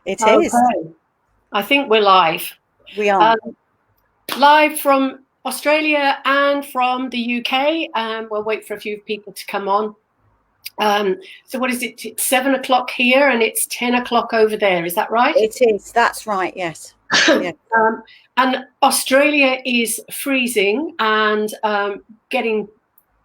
It is. Okay. I think we're live. We are. Live from Australia and from the UK. We'll wait for a few people to come on. So what is it? It's 7 o'clock here and it's 10 o'clock over there. Is that right? It is. That's right. Yes. Yeah. And Australia is freezing and getting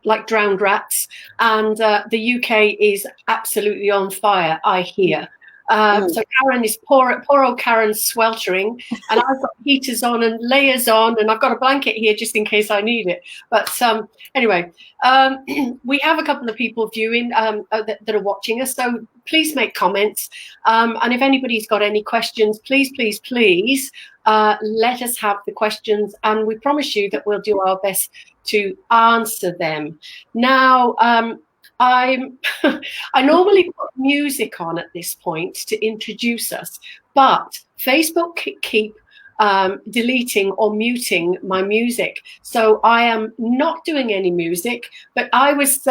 like drowned rats. And the UK is absolutely on fire, I hear. So Karen is poor old Karen's sweltering, and I've got heaters on and layers on, and I've got a blanket here just in case I need it. But anyway, we have a couple of people viewing that are watching us, so please make comments. And if anybody's got any questions, please let us have the questions, and we promise you that we'll do our best to answer them. Now, I normally put music on at this point to introduce us, but Facebook keep deleting or muting my music. So I am not doing any music, but I was...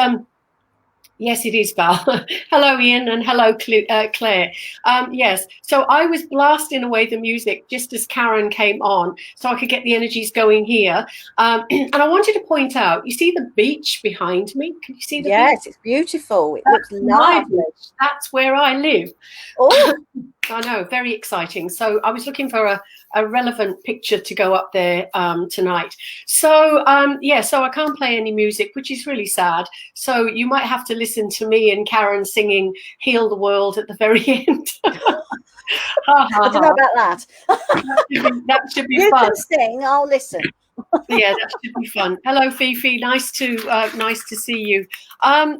Yes, it is, Val. Hello, Ian, and hello, Claire. Yes, so I was blasting away the music just as Karen came on, so I could get the energies going here. And I wanted to point out, you see the beach behind me? Can you see the beach? Yes, it's beautiful. It looks lovely. That's where I live. Oh, I know, very exciting. So I was looking for a relevant picture to go up there tonight. So so I can't play any music, which is really sad. So you might have to listen to me and Karen singing "Heal the World" at the very end. I don't know about that. That should be you fun. You can sing, I'll listen. Yeah, that should be fun. Hello, Fifi. Nice to see you.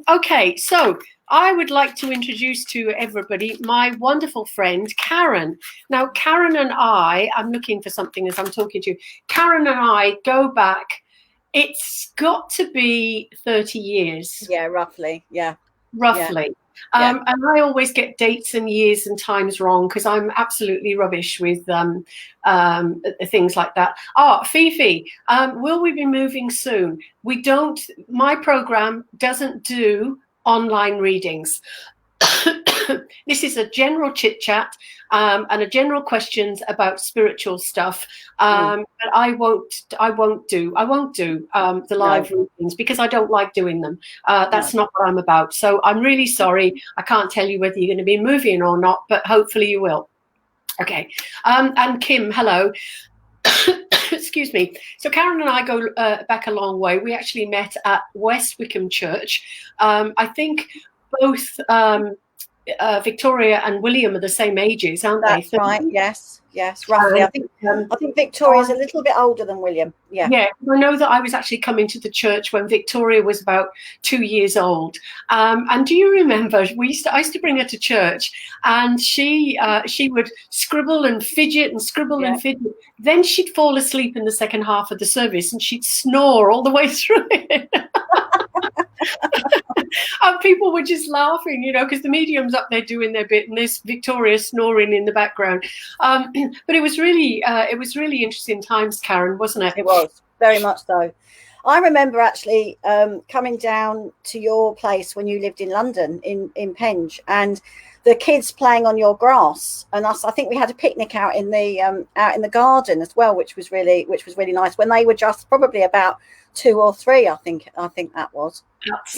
Okay, so I would like to introduce to everybody my wonderful friend, Karen. Now, Karen and I'm looking for something as I'm talking to you. Karen and I go back, it's got to be 30 years. Yeah, roughly. Yeah. Roughly. Yeah. And I always get dates and years and times wrong because I'm absolutely rubbish with things like that. Fifi, will we be moving soon? We don't, my program doesn't do online readings. This is a general chit chat and a general questions about spiritual stuff. But I won't do the live readings because I don't like doing them. That's not what I'm about. So I'm really sorry. I can't tell you whether you're going to be moving or not, but hopefully you will. Okay. And Kim, hello. Excuse me. So Karen and I go back a long way. We actually met at West Wickham Church. I think both Victoria and William are the same ages, aren't they? That's right. Yes, roughly. I think Victoria's a little bit older than William. Yeah. Yeah. I know that I was actually coming to the church when Victoria was about 2 years old. And do you remember I used to bring her to church, and she would scribble and fidget and scribble and fidget. Then she'd fall asleep in the second half of the service, and she'd snore all the way through it. And people were just laughing, because the medium's up there doing their bit, and there's Victoria snoring in the background. But it was really interesting times, Karen, wasn't it? It was, very much so. I remember actually coming down to your place when you lived in London, in Penge, and the kids playing on your grass, and I think we had a picnic out in the garden as well, which was really nice. When they were just probably about 2 or 3, I think that was. That's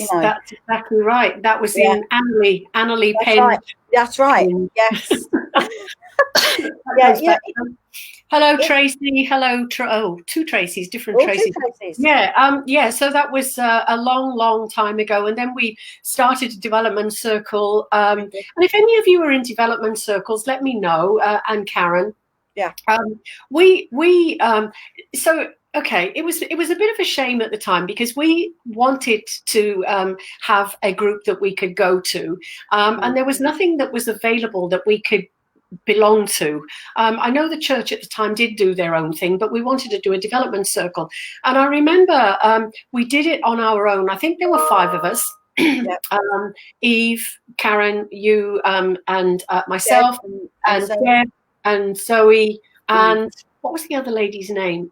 exactly right. That was in Annerley Penge. That's right. Yes. Hello, Tracy. Hello, two Tracys, different Tracys. Yeah. So that was a long time ago, and then we started a development circle. And if any of you are in development circles, let me know. And Karen. Yeah. Okay, it was a bit of a shame at the time because we wanted to have a group that we could go to, and there was nothing that was available that we could belong to. I know the church at the time did do their own thing, but we wanted to do a development circle. And I remember we did it on our own. I think there were 5 of us. Eve, Karen, you, and myself, and Deb, and Zoe, and what was the other lady's name?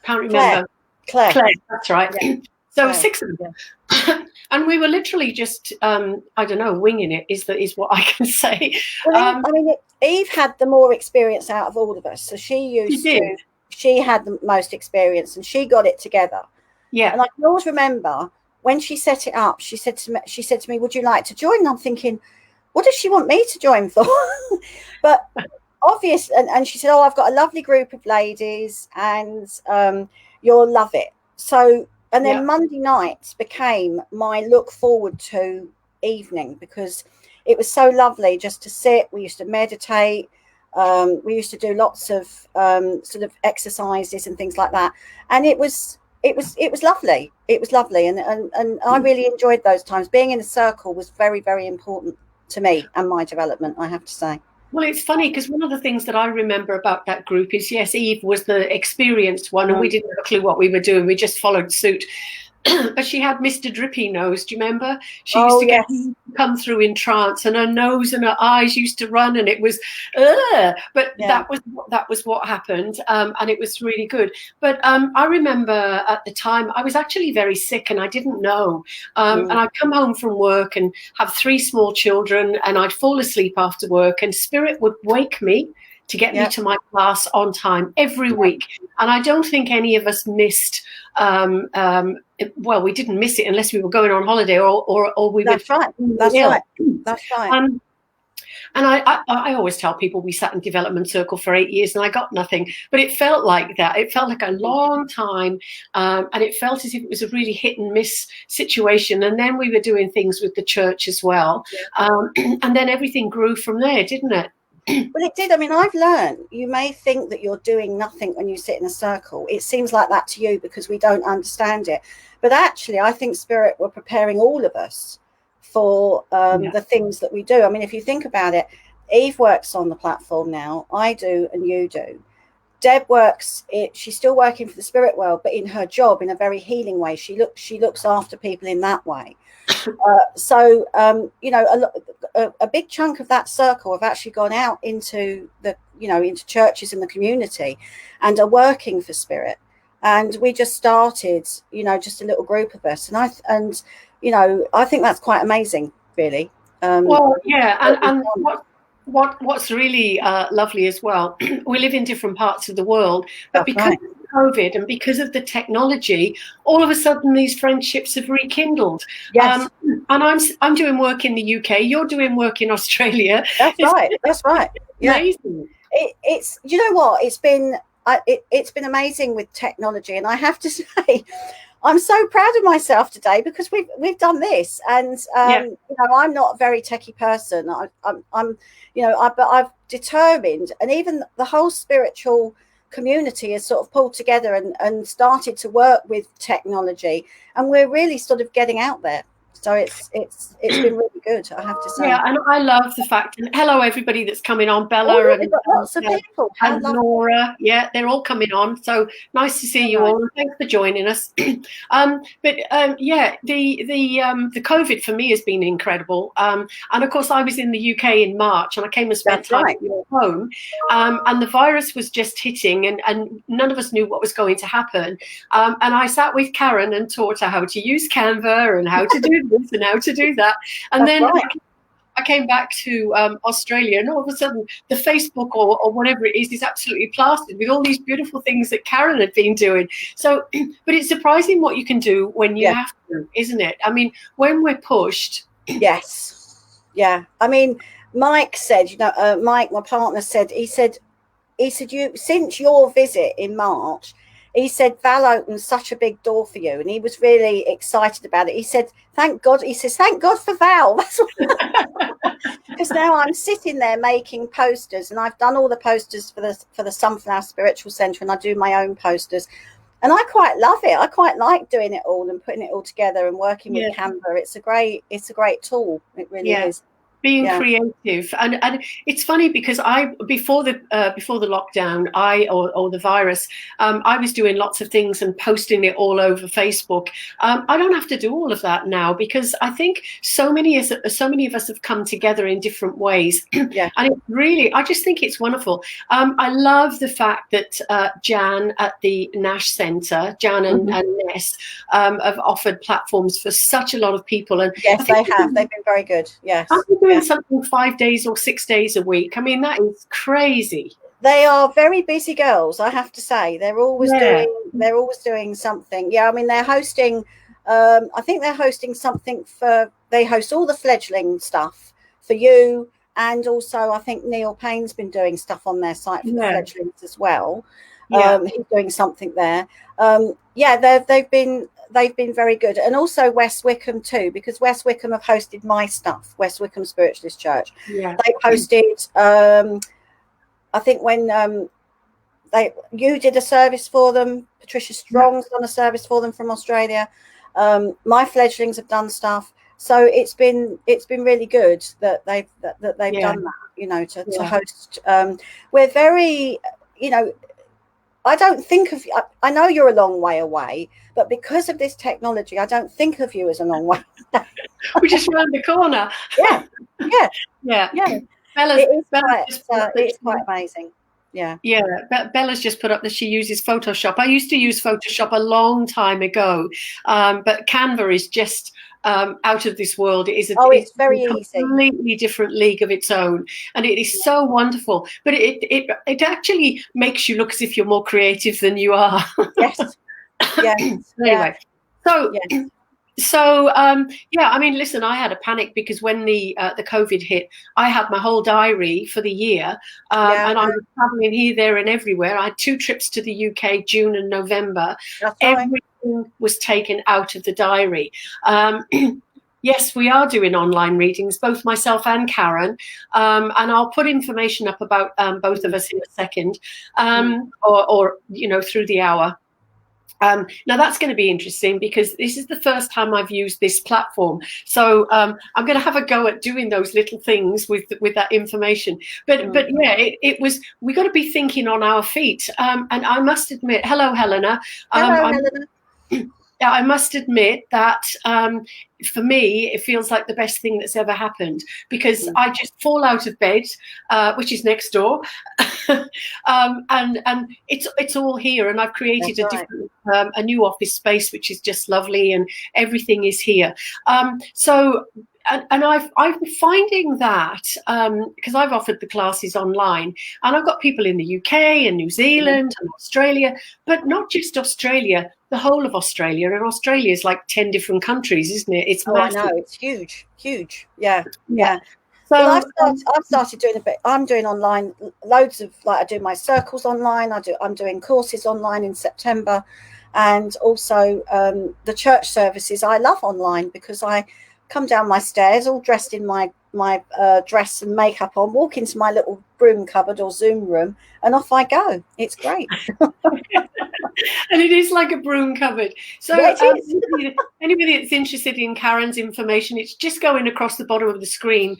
Can't remember. Claire. That's right. Yeah. So 6 of them. And we were literally just, I don't know, winging it is what I can say. Well, I mean, Eve had the more experience out of all of us. So she had the most experience and she got it together. Yeah. And I can always remember when she set it up, she said to me, would you like to join? And I'm thinking, what does she want me to join for? But obvious. And she said, oh, I've got a lovely group of ladies and you'll love it. So, and then Monday nights became my look forward to evening because it was so lovely just to sit. We used to meditate. We used to do lots of sort of exercises and things like that. And it was lovely. It was lovely. And I really enjoyed those times. Being in a circle was very, very important to me and my development, I have to say. Well, it's funny because one of the things that I remember about that group is, yes, Eve was the experienced one and we didn't have a clue what we were doing. We just followed suit. But she had Mr. Drippy Nose. Do you remember? She used to get come through in trance, and her nose and her eyes used to run, and it was, but that was what happened, and it was really good. But I remember at the time I was actually very sick, and I didn't know. And I'd come home from work and have 3 small children, and I'd fall asleep after work, and Spirit would wake me to get me to my class on time every week. And I don't think any of us missed. Well, we didn't miss it unless we were going on holiday or we That's were. Right. That's right. That's right. And I always tell people we sat in development circle for 8 years and I got nothing, but it felt like that. It felt like a long time, and it felt as if it was a really hit and miss situation. And then we were doing things with the church as well, and then everything grew from there, didn't it? Well, it did. I mean, I've learned you may think that you're doing nothing when you sit in a circle. It seems like that to you because we don't understand it. But actually, I think Spirit were preparing all of us for the things that we do. I mean, if you think about it, Eve works on the platform now. I do and you do. Deb works, she's still working for the spirit world, but in her job, in a very healing way. She looks after people in that way. So, you know, a big chunk of that circle have actually gone out into into churches in the community and are working for Spirit. And we just started, just a little group of us. And I think that's quite amazing, really. Well, yeah. And what's really lovely as well, we live in different parts of the world, but because of COVID and because of the technology, all of a sudden these friendships have rekindled. Yes. And I'm doing work in the UK, you're doing work in Australia. That's right. Yeah. Amazing. It's you know what, it's been amazing with technology, and I have to say I'm so proud of myself today because we've done this, and I'm not a very techie person. But I've determined, and even the whole spiritual community has sort of pulled together and started to work with technology, and we're really sort of getting out there. So it's been really good, I have to say. Yeah, and I love the fact. And hello, everybody that's coming on, Bella and lots of people, and Laura. Yeah, they're all coming on. So nice to see you all, and thanks for joining us. The COVID for me has been incredible. And of course, I was in the UK in March, and I came and spent time at your home. And the virus was just hitting, and none of us knew what was going to happen. And I sat with Karen and taught her how to use Canva and how to do this and how to do that. And then I came back to Australia, and all of a sudden the Facebook or whatever it is absolutely plastered with all these beautiful things that Karen had been doing. So, but it's surprising what you can do when you have to, isn't it? I mean, when we're pushed. Yes. Yeah. I mean, Mike said, Mike, my partner said, he said, since your visit in March, he said, Val opened such a big door for you, and he was really excited about it. He said, thank God. He says, thank God for Val. Because now I'm sitting there making posters, and I've done all the posters for the Sunflower Spiritual Centre, and I do my own posters. And I quite love it. I quite like doing it all and putting it all together and working with Canva. It's a great tool. It really is. being creative. And it's funny because before the lockdown, or the virus, I was doing lots of things and posting it all over Facebook. I don't have to do all of that now, because I think so many of us have come together in different ways. And it really, I just think it's wonderful. I love the fact that Jan at the Nash Centre, Jan and Ness, have offered platforms for such a lot of people. And yes, they have. They've been very good. Yes. Doing something 5 days or 6 days a week. I mean, that is crazy. They are very busy girls, I have to say. They're always doing something. Yeah, I mean, they're hosting. I think they're hosting something they host all the fledgling stuff for you, and also I think Neil Payne's been doing stuff on their site for the fledglings as well. He's doing something there. They've been very good. And also West Wickham too, because West Wickham have hosted my stuff, West Wickham Spiritualist Church. They posted, I think when you did a service for them, Patricia Strong's done a service for them from Australia. My fledglings have done stuff. So it's been really good that they've done that, you know, to host. We're very, you know, I don't think of, I know you're a long way away, but because of this technology, I don't think of you as a long way away. We're just around the corner. It's quite amazing. Bella's just put up that she uses Photoshop. I used to use Photoshop a long time ago, but Canva is just out of this world. It's very easy. Completely different league of its own, and it is so wonderful. But it actually makes you look as if you're more creative than you are. Anyway, so I mean, listen, I had a panic because when the COVID hit, I had my whole diary for the year, and I was traveling here, there, and everywhere. I had 2 trips to the UK, June and November. Everything was taken out of the diary. Yes, we are doing online readings, both myself and Karen, and I'll put information up about both of us in a second, or you know, through the hour. Now that's going to be interesting because this is the first time I've used this platform, so I'm going to have a go at doing those little things with that information. But yeah, it was, we got to be thinking on our feet. And I must admit, hello Helena. Helena. I must admit that for me, it feels like the best thing that's ever happened, because I just fall out of bed, which is next door, and it's all here, and I've created a new office space, which is just lovely, and everything is here. And I've been finding that because I've offered the classes online, and I've got people in the UK and New Zealand and Australia, but not just Australia, the whole of Australia. And Australia is like 10 different countries, isn't it? It's massive. I know, it's huge. Yeah. So I've started doing a bit. I'm doing online loads of, like, I do my circles online. I'm doing courses online in September, and also the church services I love online, because I come down my stairs all dressed in my dress and makeup on, walk into my little broom cupboard or Zoom room, and off I go. It's great. And it is like a broom cupboard. So anybody that's interested in Karen's information, it's just going across the bottom of the screen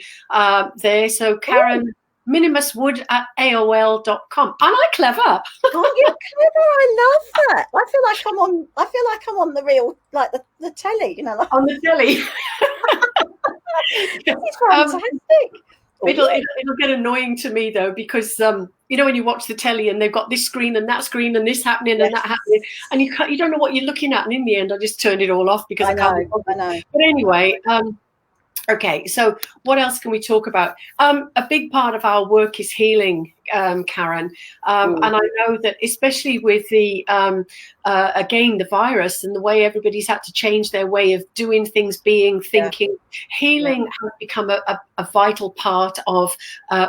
there. So Karen minimuswood@aol.com. Aren't I clever? Aren't you clever? I love that. I feel like I'm on the real, like the telly, you know, like on the telly. It's fantastic. It'll get annoying to me though, because you know, when you watch the telly and they've got this screen and that screen and this happening and that happening, and you don't know what you're looking at, and in the end I just turned it all off because I can't. I know. But anyway, okay, so what else can we talk about? A big part of our work is healing, Karen, and I know that especially with the again, the virus and the way everybody's had to change their way of doing things, being, thinking, healing has become a vital part of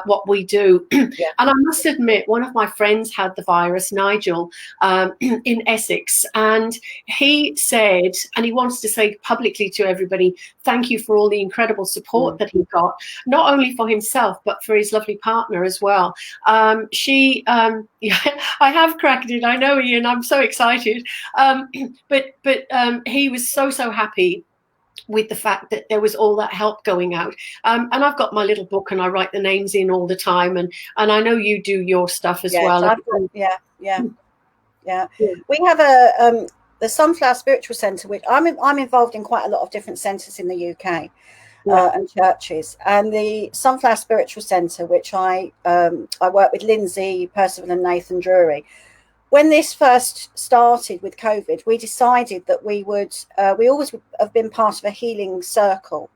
what we do. And I must admit, one of my friends had the virus, Nigel, in Essex, and he said, and he wants to say publicly to everybody, thank you for all the incredible support that he got, not only for himself, but for his lovely partner as well. I have cracked it, I know, Ian, I'm so excited. But he was so happy with the fact that there was all that help going out. And I've got my little book and I write the names in all the time. And I know you do your stuff as well. Yeah. We have the Sunflower Spiritual Centre, which I'm involved in quite a lot of different centres in the UK and churches. And the Sunflower Spiritual Centre, which I work with Lindsay Percival and Nathan Drury. When this first started with COVID, we decided that we always have been part of a healing circle,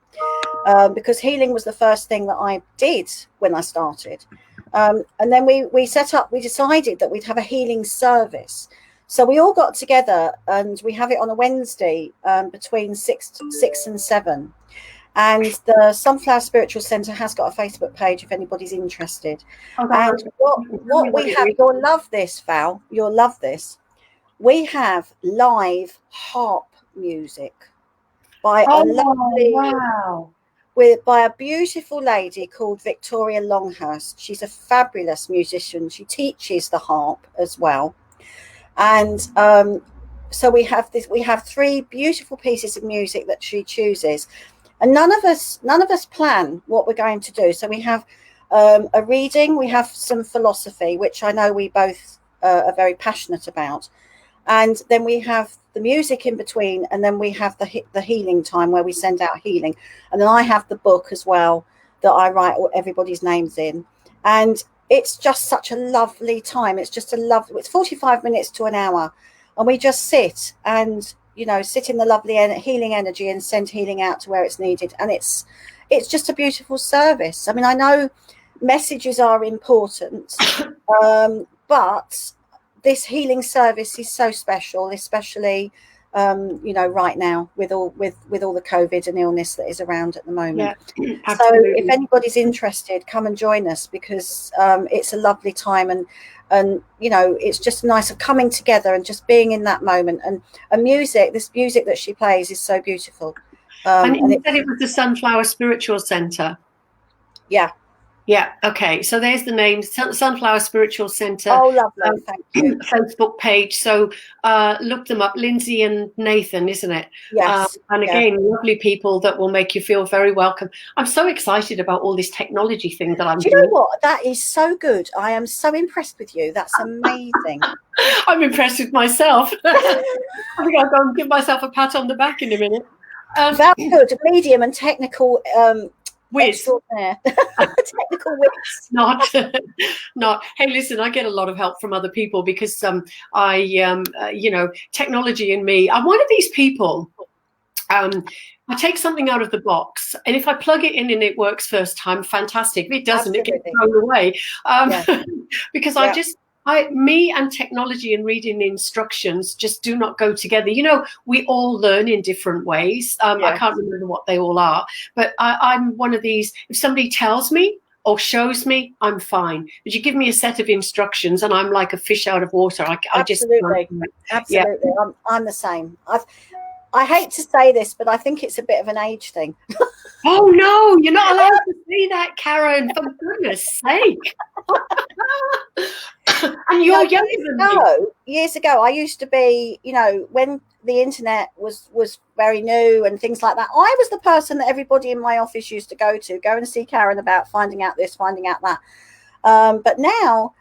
because healing was the first thing that I did when I started. And then we decided that we'd have a healing service. So we all got together and we have it on a Wednesday between 6 and 7. And the Sunflower Spiritual Centre has got a Facebook page if anybody's interested. And what we have, you'll love this, Val, you'll love this. We have live harp music by by a beautiful lady called Victoria Longhurst. She's a fabulous musician. She teaches the harp as well. And so we have 3 beautiful pieces of music that she chooses. And none of us plan what we're going to do. So we have a reading, we have some philosophy, which I know we both are very passionate about. And then we have the music in between, and then we have the healing time where we send out healing. And then I have the book as well that I write everybody's names in. And it's just such a lovely time. It's 45 minutes to an hour. And we just sit and sit in the lovely healing energy and send healing out to where it's needed. And it's just a beautiful service. I mean, I know messages are important, but this healing service is so special, especially right now with all the COVID and illness that is around at the moment. Yeah, so if anybody's interested, come and join us, because it's a lovely time, and it's just nice of coming together and just being in that moment. And this music that she plays is so beautiful. And you said it was the Sunflower Spiritual Centre. Yeah. Okay. So there's the name, Sunflower Spiritual Centre. Oh, lovely. Thank you. Facebook page. So look them up. Lindsay and Nathan, isn't it? Yes. And again, lovely people that will make you feel very welcome. I'm so excited about all this technology thing that I'm doing. Do you know what? That is so good. I am so impressed with you. That's amazing. I'm impressed with myself. I think I'll go and give myself a pat on the back in a minute. Val Hood, medium and technical whiz. Technical whiz. Not. Hey, listen, I get a lot of help from other people because technology and me. I'm one of these people. I take something out of the box, and if I plug it in and it works first time, fantastic. If it doesn't, Absolutely. It gets thrown away. Because me and technology and reading instructions just do not go together. We all learn in different ways. I can't remember what they all are, but I'm one of these. If somebody tells me or shows me, I'm fine. But you give me a set of instructions and I'm like a fish out of water. Absolutely. I'm the same. I hate to say this, but I think it's a bit of an age thing. Oh, no, you're not allowed to say that, Karen, for goodness sake. And you're younger than me. Years ago, I used to be, when the internet was very new and things like that, I was the person that everybody in my office used to go and see Karen about finding out this, finding out that. But now,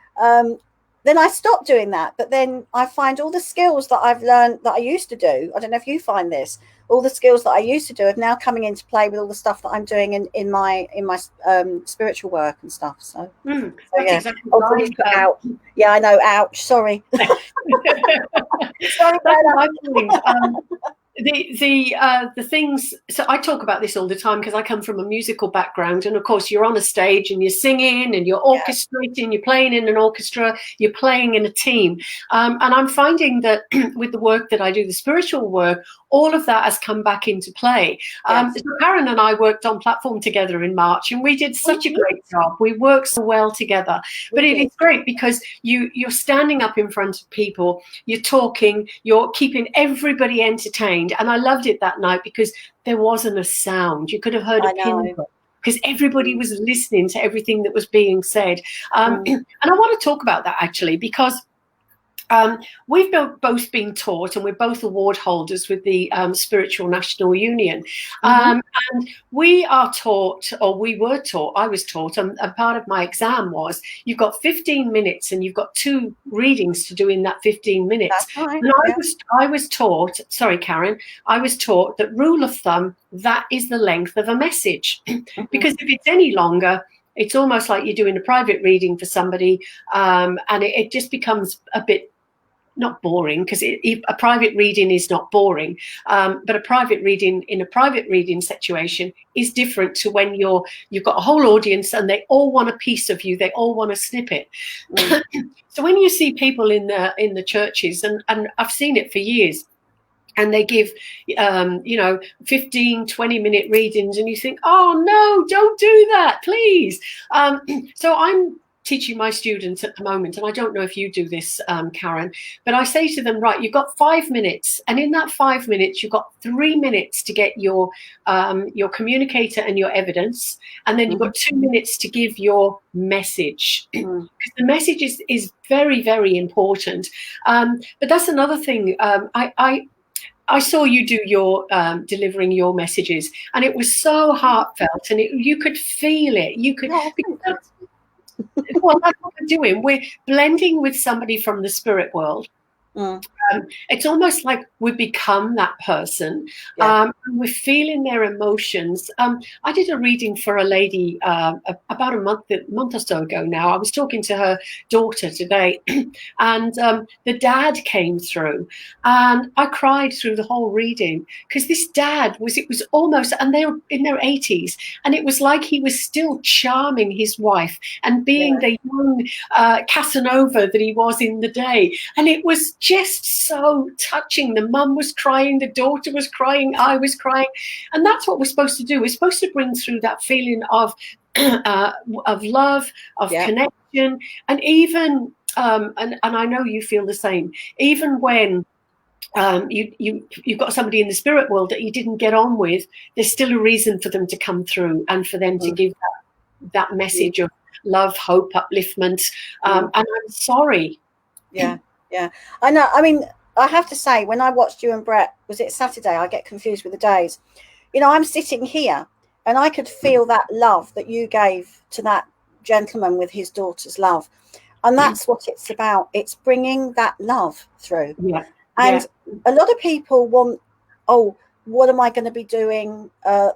then I stopped doing that. But then I find all the skills that I've learned that I used to do. I don't know if you find this. All the skills that I used to do are now coming into play with all the stuff that I'm doing in my spiritual work and stuff. So, exactly right. Out. Yeah, I know. Ouch. Sorry. Sorry. The things. So I talk about this all the time because I come from a musical background, and of course you're on a stage and you're singing and you're orchestrating, you're playing in an orchestra, you're playing in a team, and I'm finding that with the work that I do, the spiritual work, all of that has come back into play. So Karen and I worked on platform together in March, and we did such a great job. We worked so well together. But it is great because you're standing up in front of people, you're talking, you're keeping everybody entertained. And I loved it that night because there wasn't a sound. You could have heard a pin drop because everybody was listening to everything that was being said. And I want to talk about that actually because We've both been taught, and we're both award holders with the Spiritual National Union. And we are taught, or we were taught, I was taught, and part of my exam was, you've got 15 minutes and you've got 2 readings to do in that 15 minutes. That's right. And I was taught, sorry, Karen, I was taught that rule of thumb, that is the length of a message. Because if it's any longer, it's almost like you're doing a private reading for somebody, and it just becomes a bit, not boring, because a private reading is not boring, but a private reading in a private reading situation is different to when you've got a whole audience and they all want a piece of you, they all want a snippet. So when you see people in the churches, and I've seen it for years, and they give 15, 20-minute readings, and you think, oh no, don't do that, please. So I'm teaching my students at the moment, and I don't know if you do this, Karen, but I say to them, right, you've got 5 minutes, and in that 5 minutes, you've got 3 minutes to get your communicator and your evidence, and then you've got 2 minutes to give your message. Because the message is very, very important. But that's another thing. I saw you do your delivering your messages, and it was so heartfelt, and you could feel it. You could. Well, that's what we're doing. We're blending with somebody from the spirit world. It's almost like we become that person. We're feeling their emotions. I did a reading for a lady about a month or so ago now. I was talking to her daughter today, and the dad came through, and I cried through the whole reading, because this dad was almost, and they were in their 80s, and it was like he was still charming his wife and being the young Casanova that he was in the day, and it was just so touching. The mum was crying, the daughter was crying, I was crying, and that's what we're supposed to do. We're supposed to bring through that feeling of love, of connection, and even and I know you feel the same. Even when you've got somebody in the spirit world that you didn't get on with, there's still a reason for them to come through and for them to give that message of love, hope, upliftment. And I'm sorry. Yeah, I know. I mean, I have to say, when I watched you and Brett, was it Saturday? I get confused with the days. I'm sitting here and I could feel that love that you gave to that gentleman with his daughter's love. And that's what it's about. It's bringing that love through. And a lot of people want, oh, what am I going to be doing?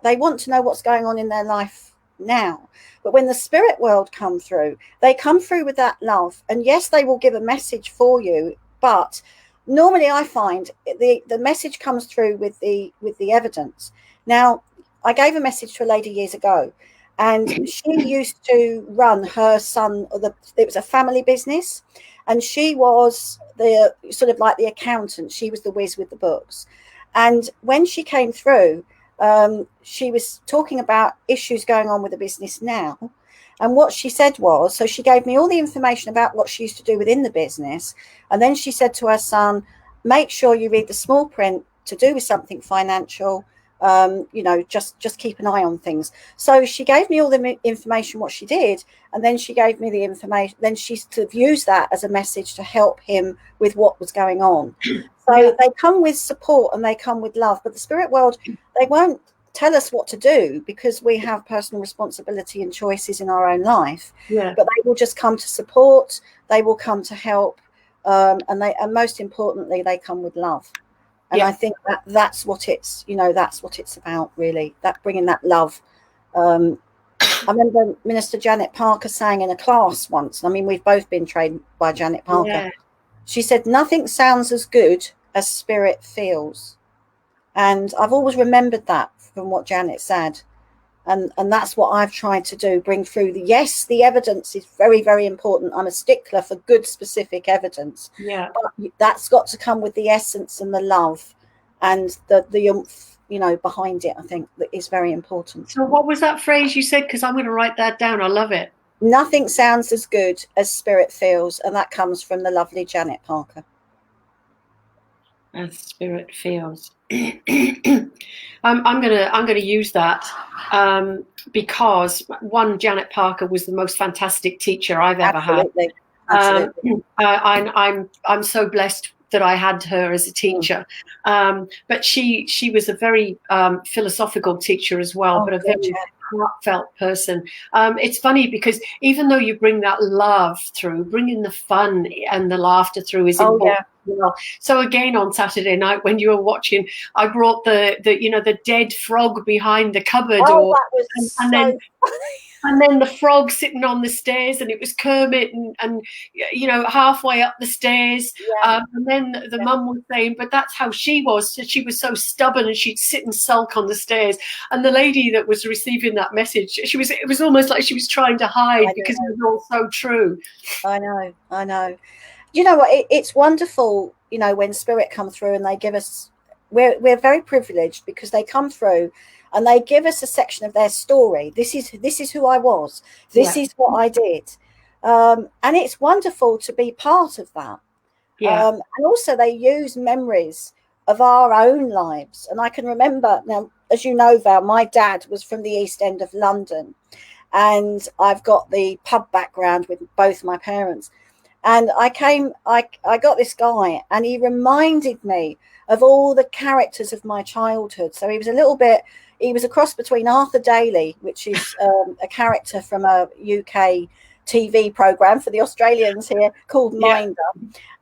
They want to know what's going on in their life now. But when the spirit world come through, they come through with that love, and yes, they will give a message for you, but normally I find the message comes through with the evidence. Now, I gave a message to a lady years ago, and she used to run her son, it was a family business, and she was the sort of like the accountant. She was the whiz with the books. And when she came through, she was talking about issues going on with the business now. And what she said was, so she gave me all the information about what she used to do within the business. And then she said to her son, make sure you read the small print to do with something financial. Just keep an eye on things. So she gave me all the information, what she did. And then she gave me the information. Then she sort of used that as a message to help him with what was going on. So they come with support and they come with love. But the spirit world, they won't tell us what to do, because we have personal responsibility and choices in our own life. But they will just come to support. They will come to help. And most importantly, they come with love. And I think that's what it's, that's what it's about, really, that bringing that love. I remember Minister Janet Parker saying in a class once, I mean, we've both been trained by Janet Parker. She said, nothing sounds as good as spirit feels. And I've always remembered that from what Janet said. And that's what I've tried to do, bring through the evidence is very, very important. I'm a stickler for good, specific evidence. But that's got to come with the essence and the love and the oomph, behind it. I think that is very important. So what was that phrase you said? Because I'm going to write that down. I love it. Nothing sounds as good as spirit feels. And that comes from the lovely Janet Parker. As spirit feels. I'm gonna use that because Janet Parker was the most fantastic teacher I've ever had. Absolutely. I'm so blessed that I had her as a teacher. But she was a very philosophical teacher as well, but a very heartfelt person. It's funny because even though you bring that love through, bringing the fun and the laughter through is important. Well, so again on Saturday night when you were watching, I brought the dead frog behind the cupboard, and then the frog sitting on the stairs, and it was Kermit, and halfway up the stairs, and then the mum was saying, but that's how she was. So she was so stubborn, and she'd sit and sulk on the stairs. And the lady that was receiving that message, it was almost like she was trying to hide because it was all so true. I know. You know what? It's wonderful, when spirit come through and they give us. We're very privileged because they come through and they give us a section of their story. This is who I was. This is what I did, and it's wonderful to be part of that. And also they use memories of our own lives. And I can remember now, as you know, Val, my dad was from the East End of London, and I've got the pub background with both my parents. And I got this guy, and he reminded me of all the characters of my childhood. So he was a cross between Arthur Daly, which is a character from a UK TV program for the Australians here called Minder.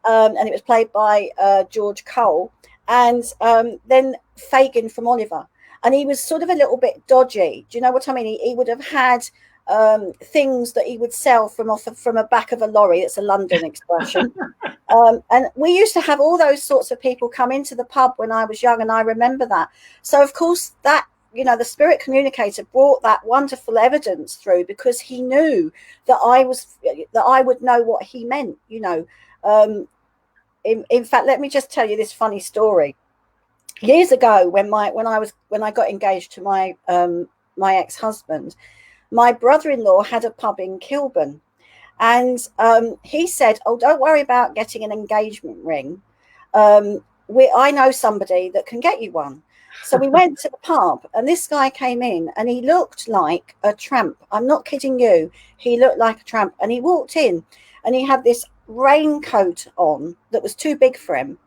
And it was played by George Cole, and then Fagin from Oliver. And he was sort of a little bit dodgy. Do you know what I mean? He would have had things that he would sell from a back of a lorry. That's a London expression. And we used to have all those sorts of people come into the pub when I was young, and I remember that. So of course that, the spirit communicator brought that wonderful evidence through because he knew that I would know what he meant. In fact, let me just tell you this funny story. Years ago, when I got engaged to my ex-husband, my brother-in-law had a pub in Kilburn, and he said, "Oh, don't worry about getting an engagement ring. I know somebody that can get you one." So we went to the pub, and this guy came in, and he looked like a tramp. I'm not kidding you. He looked like a tramp, and he walked in, and he had this raincoat on that was too big for him,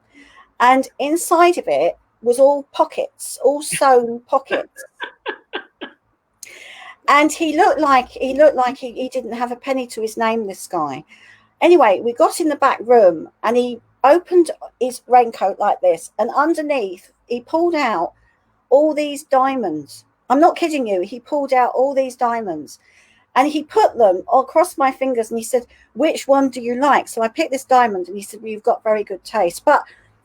and inside of it was all pockets, all sewn pockets. And he looked like he didn't have a penny to his name, this guy. Anyway, we got in the back room, and he opened his raincoat like this, and underneath he pulled out all these diamonds. I'm not kidding you. He pulled out all these diamonds, and he put them across my fingers, and he said, "Which one do you like?" So I picked this diamond, and he said, "Well, you've got very good taste." But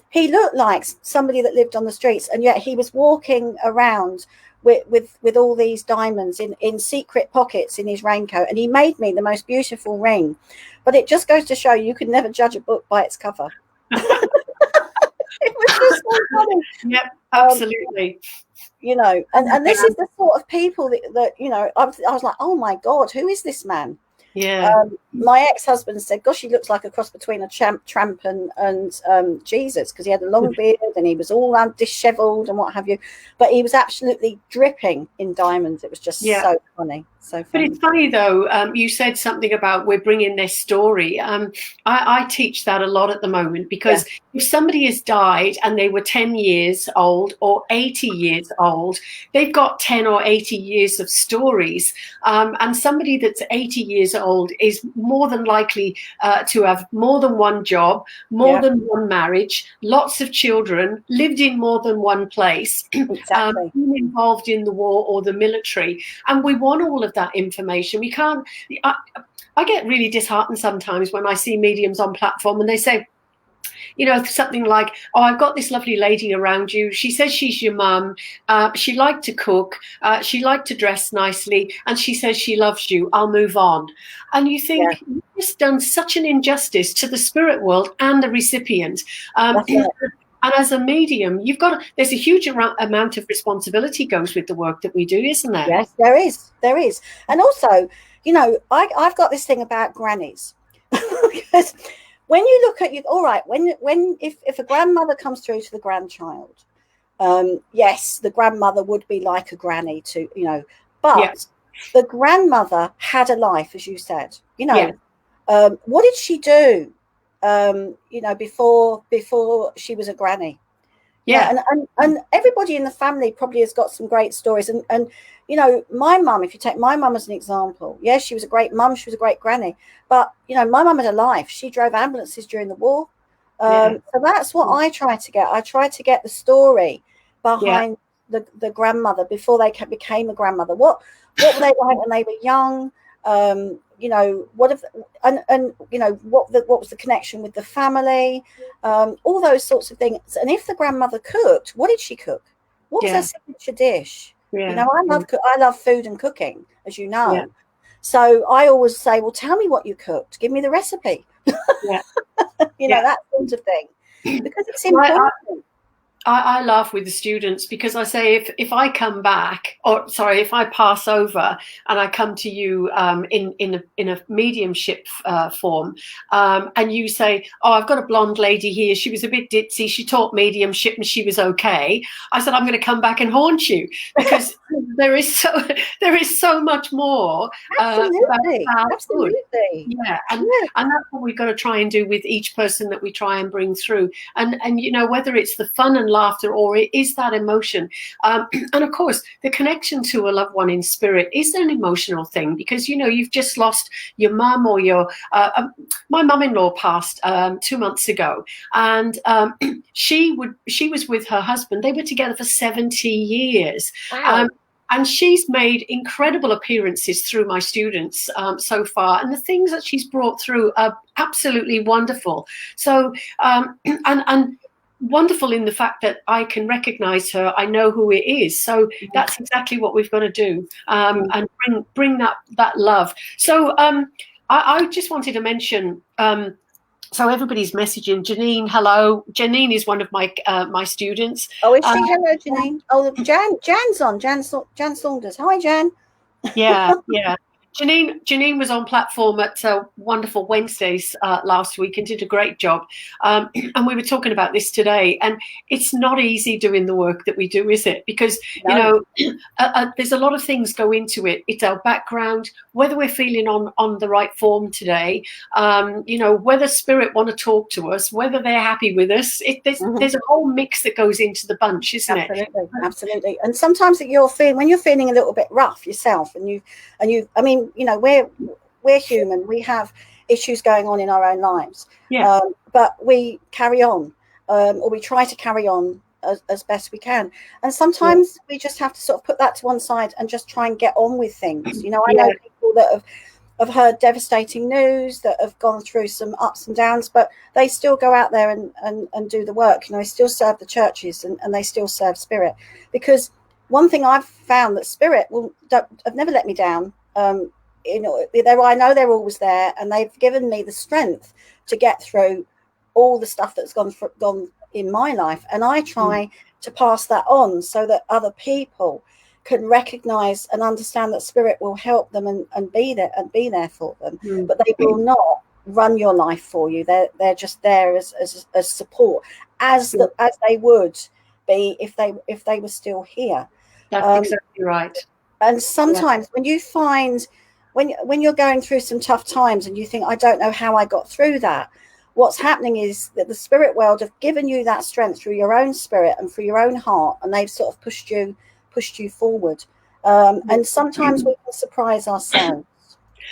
he looked like somebody that lived on the streets, and yet he was walking around with all these diamonds in secret pockets in his raincoat, and he made me the most beautiful ring. But it just goes to show you can never judge a book by its cover. It was just so funny. Yep, absolutely. And this is the sort of people that I was like, oh my God, who is this man? Yeah. My ex-husband said, "Gosh, he looks like a cross between a tramp and Jesus," because he had a long beard and he was all dishevelled and what have you. But he was absolutely dripping in diamonds. It was just so funny. So funny. But it's funny though. You said something about we're bringing their story. I teach that a lot at the moment because if somebody has died and they were 10 years old or 80 years old, they've got 10 or 80 years of stories. And somebody that's 80 years old is more than likely to have more than one job, more than one marriage, lots of children, lived in more than one place, exactly. been involved in the war or the military. And we want all of that information. We can't. I get really disheartened sometimes when I see mediums on platform and they say, something like, "Oh, I've got this lovely lady around you. She says she's your mum. She liked to cook. She liked to dress nicely. And she says she loves you. I'll move on." And you think, you've just done such an injustice to the spirit world and the recipient. And as a medium, there's a huge amount of responsibility goes with the work that we do, isn't there? Yes, there is. And also, I've got this thing about grannies. Because when you look at all right, if a grandmother comes through to the grandchild, yes, the grandmother would be like a granny but the grandmother had a life, as you said, What did she do, before she was a granny? Yeah. And everybody in the family probably has got some great stories. And my mum, if you take my mum as an example, yes, she was a great mum, she was a great granny, but my mum had a life. She drove ambulances during the war. So that's what I try to get. I try to get the story behind the grandmother before they became a grandmother. What were they like when they were young? What was the connection with the family? All those sorts of things. And if the grandmother cooked, what did she cook? What was her signature dish? I love food and cooking, as you know. Yeah. So I always say, well, tell me what you cooked. Give me the recipe. Yeah. That sort of thing, because it's important. I laugh with the students because I say if I come back, if I pass over and I come to you in a mediumship form, and you say, oh, I've got a blonde lady here, she was a bit ditzy, she taught mediumship and she was okay. I said, I'm going to come back and haunt you, because there is so much more. Absolutely. And that's what we've got to try and do with each person that we try and bring through. And whether it's the fun and laughter or it is that emotion, and of course the connection to a loved one in spirit is an emotional thing, because you've just lost your mum, or your my mum-in-law passed 2 months ago, and she was with her husband. They were together for 70 years. Wow. And she's made incredible appearances through my students so far. And the things that she's brought through are absolutely wonderful. So, and wonderful in the fact that I can recognize her. I know who it is. So that's exactly what we've got to do, and bring that love. So I just wanted to mention, so everybody's messaging. Janine, hello. Janine is one of my students. Oh, is she? Hello, Janine. Oh, Jan's on. Jan Saunders. Hi, Jan. Yeah. Janine was on platform at Wonderful Wednesdays last week and did a great job. And we were talking about this today. And it's not easy doing the work that we do, is it? Because, there's a lot of things go into it. It's our background, whether we're feeling on the right form today, whether spirit want to talk to us, whether they're happy with us. There's a whole mix that goes into the bunch, isn't it? Absolutely. And sometimes when you're feeling a little bit rough yourself, we're human. We have issues going on in our own lives, but we carry on, or we try to carry on as best we can. And sometimes we just have to sort of put that to one side and just try and get on with things. I know people that have heard devastating news, that have gone through some ups and downs, but they still go out there and do the work. They still serve the churches, and they still serve spirit, because one thing I've found, that spirit have never let me down. I know they're always there, and they've given me the strength to get through all the stuff that's gone in my life. And I try to pass that on so that other people can recognize and understand that spirit will help them and be there for them. But they will not run your life for you. They're just there as support, as they would be if they were still here. That's exactly right. And sometimes when you find, when you're going through some tough times and you think, I don't know how I got through that, what's happening is that the spirit world have given you that strength through your own spirit and through your own heart, and they've sort of pushed you forward. And sometimes we can surprise ourselves,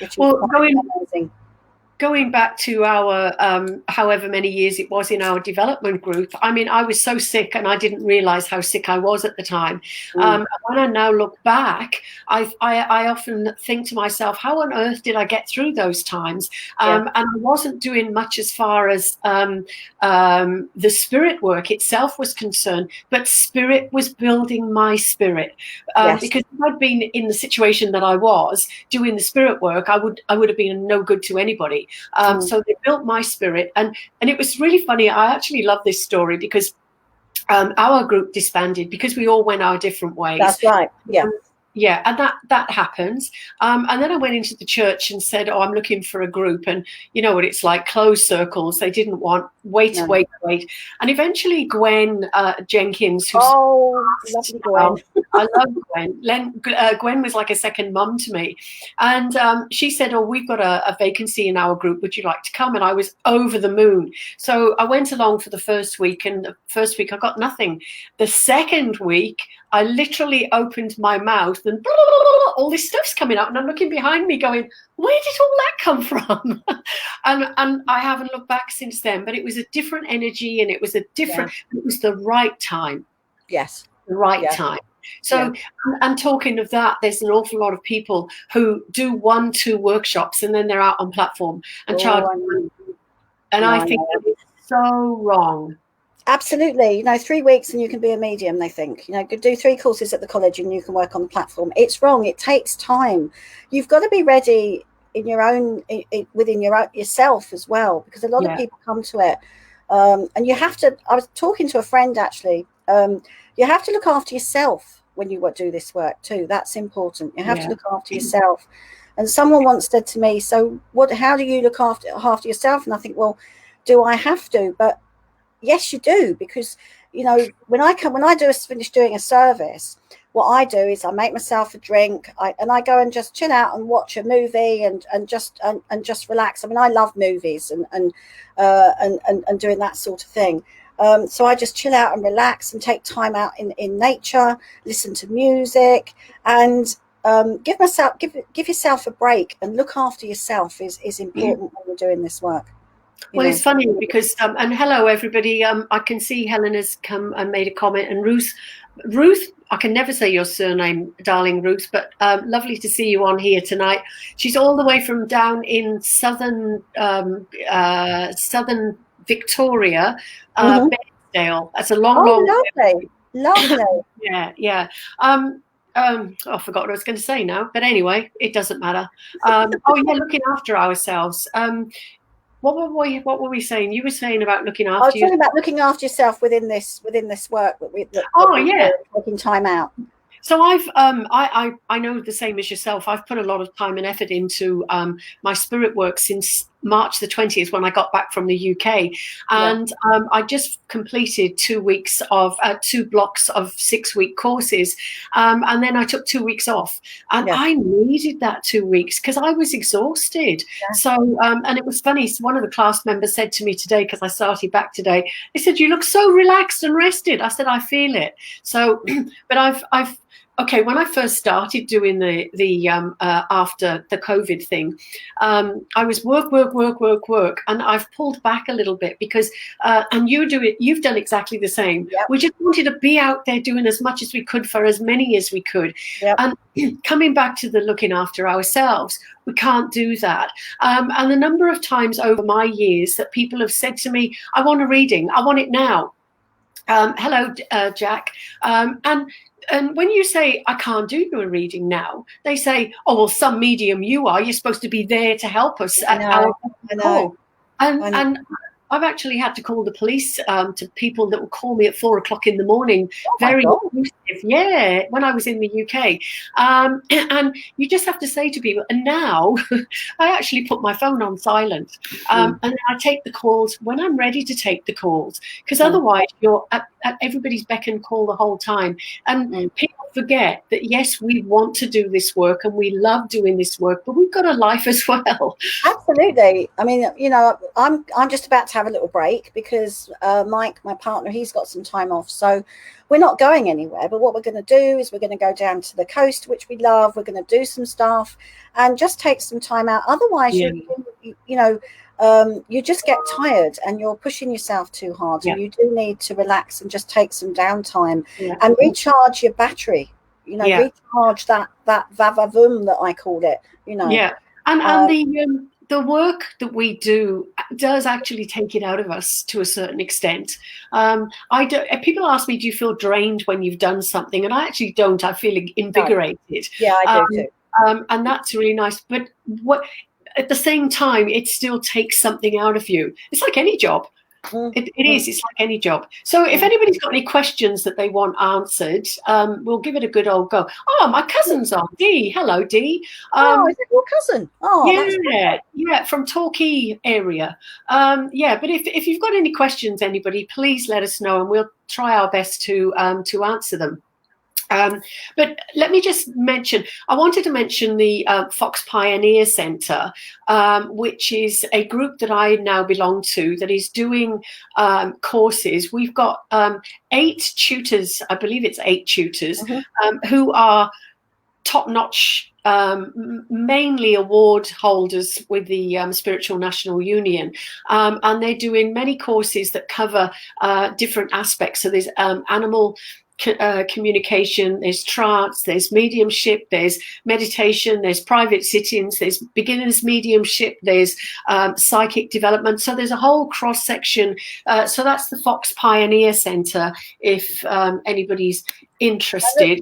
which is amazing. Going back to our however many years it was in our development group, I was so sick, and I didn't realize how sick I was at the time. When I now look back, I often think to myself, how on earth did I get through those times? And I wasn't doing much as far as the spirit work itself was concerned, but spirit was building my spirit. Because if I'd been in the situation that I was doing the spirit work, I would have been no good to anybody. So they built my spirit, and it was really funny. I actually love this story because our group disbanded because we all went our different ways. That's right. Yeah. Yeah, and that happens. And then I went into the church and said, "Oh, I'm looking for a group." And you know what it's like, closed circles. They didn't want wait. And eventually, Gwen Jenkins, who's lovely Gwen. I love Gwen. Gwen was like a second mum to me, and she said, "Oh, we've got a vacancy in our group. Would you like to come?" And I was over the moon. So I went along for the first week, and the first week I got nothing. The second week, I literally opened my mouth and all this stuff's coming up, and I'm looking behind me going, where did all that come from? and I haven't looked back since then, but it was a different energy, and it was it was the right time. Yes. The right time. So, and talking of that, there's an awful lot of people who do 1-2 workshops and then they're out on platform and charge money. And I think that is so wrong. Absolutely. 3 weeks and you can be a medium, they think. Do 3 courses at the college and you can work on the platform. It's wrong. It takes time. You've got to be ready in your own, within yourself as well, because a lot of people come to it. And you have to, I was talking to a friend actually, you have to look after yourself when you do this work too. That's important. You have to look after yourself. And someone once said to me, so how do you look after yourself? And I think, well, do I have to? But yes, you do, because when I finish doing a service, what I do is I make myself a drink, and I go and just chill out and watch a movie and just relax. I mean, I love movies and doing that sort of thing. So I just chill out and relax and take time out in nature, listen to music, and give yourself a break and look after yourself is important when you're doing this work. Well, it's funny because, and hello, everybody. I can see Helen has come and made a comment, and Ruth, I can never say your surname, darling Ruth, but lovely to see you on here tonight. She's all the way from down in southern Victoria, Bairnsdale. That's a long lovely. Yeah. I forgot what I was going to say now, but anyway, it doesn't matter. Looking after ourselves. What were we saying? You were saying about looking after. I was talking about looking after yourself within this work taking time out. So I know the same as yourself. I've put a lot of time and effort into my spirit work since March the 20th when I got back from the UK, and I just completed 2 weeks of 2 blocks of 6-week courses, and then I took 2 weeks off, and I needed that 2 weeks because I was exhausted. So and it was funny. One of the class members said to me today, because I started back today, they said, "You look so relaxed and rested." I said, "I feel it." So, but I've okay, when I first started doing the after the COVID thing, I was work, and I've pulled back a little bit because, and you've done exactly the same. We just wanted to be out there doing as much as we could for as many as we could. And coming back to the looking after ourselves, we can't do that. And the number of times over my years that people have said to me, "I want a reading, I want it now." Hello, Jack. And when you say, "I can't do you a reading now," they say, "Oh, well, some medium you are. You're supposed to be there to help us at our call." And I've actually had to call the police to people that will call me at 4 o'clock in the morning. Very abusive. Yeah, when I was in the UK. And you just have to say to people, and now I actually put my phone on silent, and I take the calls when I'm ready to take the calls, because otherwise you're at everybody's beck and call the whole time. And people forget that, yes, we want to do this work and we love doing this work, but we've got a life as well. Absolutely. I mean, I'm just about to have a little break because Mike, my partner, he's got some time off, so we're not going anywhere. But what we're going to do is we're going to go down to the coast, which we love. We're going to do some stuff and just take some time out. Otherwise, you just get tired and you're pushing yourself too hard. And you do need to relax and just take some downtime and recharge your battery. Recharge that vavavoom that I called it. And the work that we do does actually take it out of us to a certain extent. People ask me, "Do you feel drained when you've done something?" And I actually don't. I feel invigorated. Yeah, I do too. And that's really nice. But at the same time, it still takes something out of you. It's like any job. It is. It's like any job. So if anybody's got any questions that they want answered, we'll give it a good old go. Oh, my cousin's on. Dee. Hello, Dee. Is it your cousin? Yeah, from Torquay area. But if you've got any questions, anybody, please let us know, and we'll try our best to answer them. But let me just mention, I wanted to mention the Fox Pioneer Centre, which is a group that I now belong to that is doing courses. We've got 8 tutors, I believe it's 8 tutors, who are top-notch, mainly award holders with the Spiritual National Union, and they're doing many courses that cover different aspects. So there's animal communication, there's trance, there's mediumship, there's meditation, there's private sit-ins, there's beginners mediumship, there's psychic development. So there's a whole cross section. So that's the Fox Pioneer Centre if anybody's interested.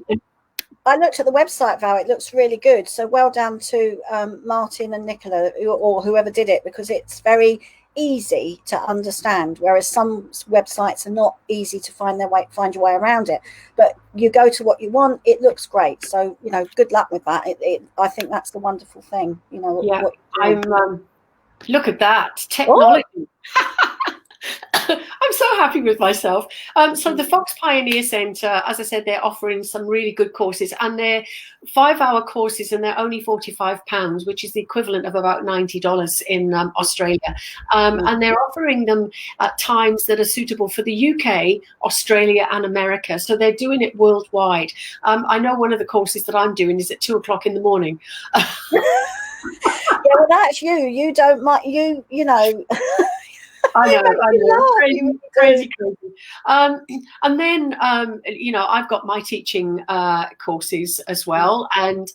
I looked at the website, Val. It looks really good. So well done to Martin and Nicola, or whoever did it, because it's very easy to understand, whereas some websites are not easy to find your way around it. But you go to what you want. It looks great. So good luck with that. I think that's the wonderful thing. Look at that technology. I'm so happy with myself. So the Fox Pioneer Centre, as I said, they're offering some really good courses, and they're 5-hour courses, and they're only £45, which is the equivalent of about $90 in Australia. And they're offering them at times that are suitable for the UK, Australia, and America. So they're doing it worldwide. I know one of the courses that I'm doing is at 2:00 in the morning. Yeah, well, that's you. You don't mind. You know. I know. Crazy. And then, I've got my teaching courses as well. And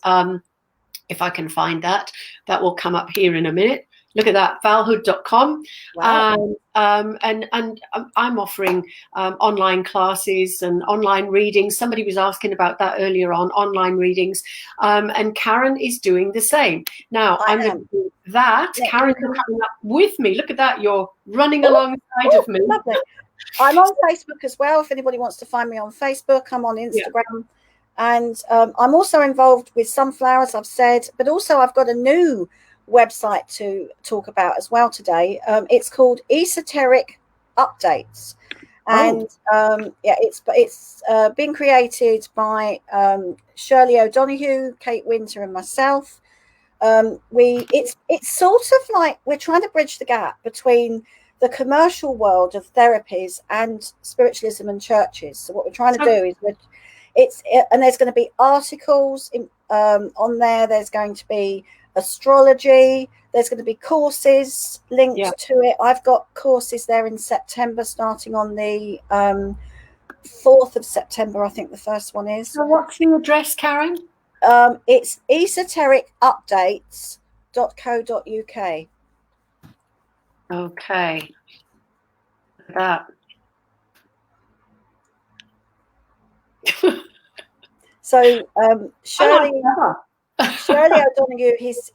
if I can find that will come up here in a minute. Look at that, valhood.com. Wow. And I'm offering online classes and online readings. Somebody was asking about that earlier on, online readings. And Karen is doing the same. Now, I'm going to do that. Yeah. Karen's coming up with me. Look at that. You're running alongside of me. Lovely. I'm on Facebook as well. If anybody wants to find me on Facebook, I'm on Instagram. Yeah. And I'm also involved with Sunflowers, I've said, but also I've got a new website to talk about as well today. It's called Esoteric Updates, and it's been created by Shirley O'Donoghue, Kate Winter, and myself. It's sort of like we're trying to bridge the gap between the commercial world of therapies and spiritualism and churches. So what we're trying to do is and there's going to be articles on there. There's going to be astrology, there's going to be courses linked to it. I've got courses there in September, starting on the 4th of September, I think the first one is. So what's the address, Karen? It's esotericupdates.co.uk. Okay. That. So Shirley O'Donoghue is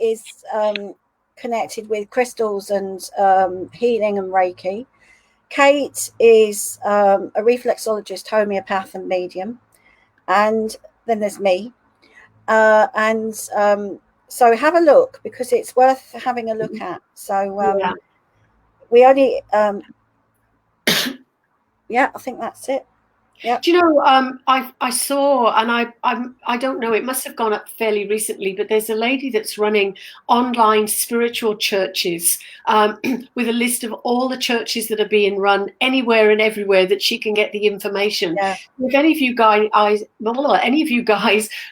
connected with crystals and healing and Reiki. Kate is a reflexologist, homeopath, and medium. And then there's me. So have a look, because it's worth having a look at. So we only, I think that's it. Yeah. Do you know, I saw, and I don't know, it must have gone up fairly recently, but there's a lady that's running online spiritual churches with a list of all the churches that are being run anywhere and everywhere that she can get the information. Yeah. If any of you guys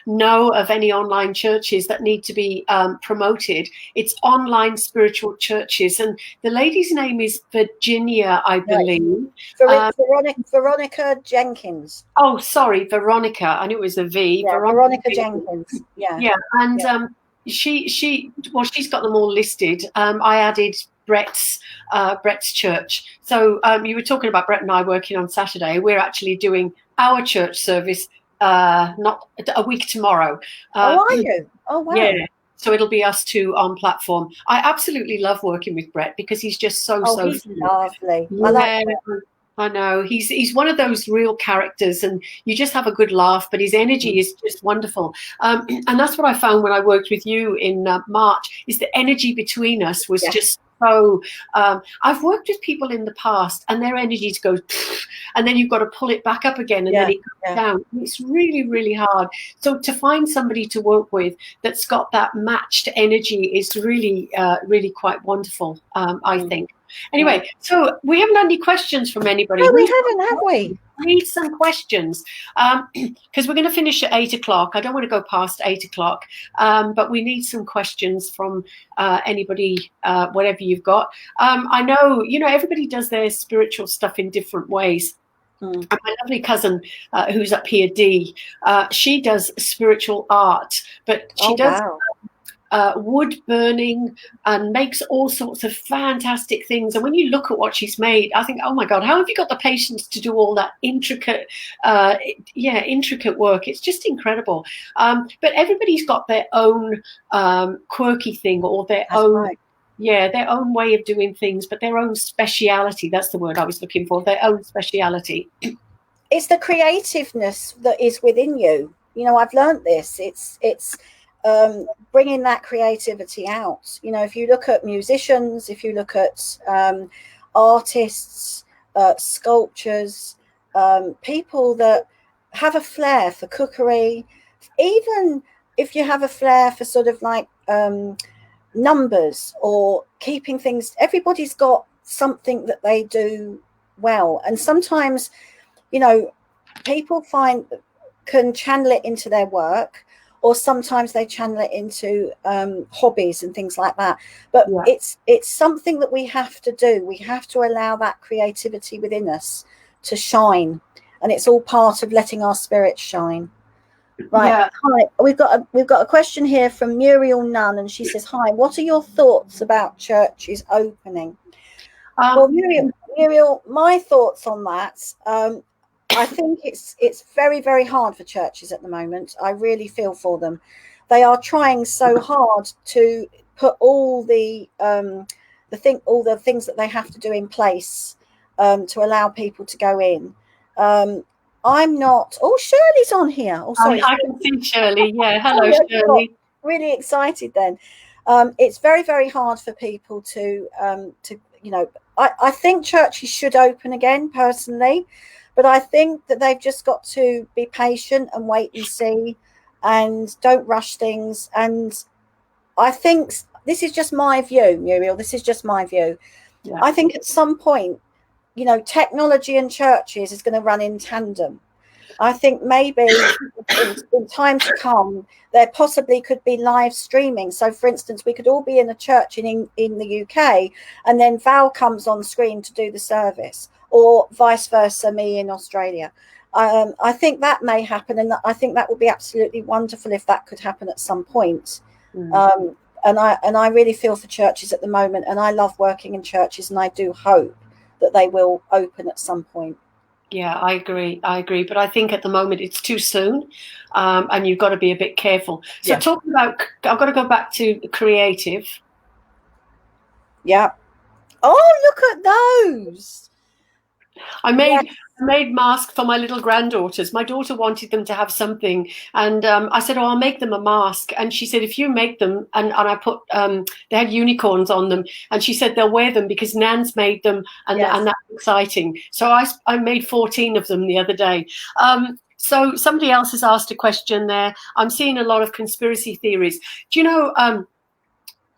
know of any online churches that need to be promoted, it's online spiritual churches. And the lady's name is Virginia, I believe. Veronica Jenkins. Oh, sorry, Veronica. I knew it was a V. Yeah, Veronica Jenkins. Yeah. Yeah, and she's got them all listed. I added Brett's church. So you were talking about Brett and I working on Saturday. We're actually doing our church service not a week tomorrow. Are you? Oh, wow. Yeah. So it'll be us two on platform. I absolutely love working with Brett because he's just so he's lovely. Yeah, I like I know. He's one of those real characters, and you just have a good laugh, but his energy is just wonderful. And that's what I found when I worked with you in March, is the energy between us was just so. I've worked with people in the past, and their energies go, and then you've got to pull it back up again, and then it comes down. It's really, really hard. So to find somebody to work with that's got that matched energy is really, really quite wonderful, I think. Anyway, so we haven't had any questions from anybody. No, we haven't, have we? Need some questions because we're going to finish at 8 o'clock. I don't want to go past 8 o'clock, but we need some questions from anybody, whatever you've got. I know, everybody does their spiritual stuff in different ways. And my lovely cousin, who's up here, Dee, she does spiritual art, but she does wood burning and makes all sorts of fantastic things. And when you look at what she's made, I think, oh my God, how have you got the patience to do all that intricate work? It's just incredible. But everybody's got their own quirky thing, or their own way of doing things, but their own speciality. That's the word I was looking for, their own speciality. It's the creativeness that is within you. I've learned this. It's bringing that creativity out. If you look at musicians, if you look at artists, sculptures, people that have a flair for cookery, even if you have a flair for sort of like numbers or keeping things, everybody's got something that they do well. And sometimes, people can channel it into their work, or sometimes they channel it into hobbies and things like that. But it's something that we have to do. We have to allow that creativity within us to shine, and it's all part of letting our spirit shine. Right. Hi. We've got a question here from Muriel Nunn, and she says, "Hi. What are your thoughts about churches opening?" Well, Muriel, my thoughts on that. I think it's very, very hard for churches at the moment. I really feel for them. They are trying so hard to put all the things that they have to do in place to allow people to go in. I'm not. Oh, Shirley's on here. Oh, sorry. I can see Shirley. Yeah, hello, Shirley. Really excited then. It's very, very hard for people to I think churches should open again, personally. But I think that they've just got to be patient and wait and see, and don't rush things. And I think this is just my view, Muriel. This is just my view. Yeah. I think at some point, technology and churches is going to run in tandem. I think maybe in time to come, there possibly could be live streaming. So, for instance, we could all be in a church in the UK, and then Val comes on screen to do the service, or vice versa, me in Australia. I think that may happen, and I think that would be absolutely wonderful if that could happen at some point. And I really feel for churches at the moment, and I love working in churches, and I do hope that they will open at some point. Yeah, I agree. But I think at the moment it's too soon, and you've got to be a bit careful. So talking about, I've got to go back to creative. Yeah. Oh, look at those. I made masks for my little granddaughters. My daughter wanted them to have something, and I said, "Oh, I'll make them a mask." And she said, "If you make them," and I put they had unicorns on them, and she said they'll wear them because Nan's made them, and that's exciting. So I made 14 of them the other day. So somebody else has asked a question there. I'm seeing a lot of conspiracy theories. Do you know?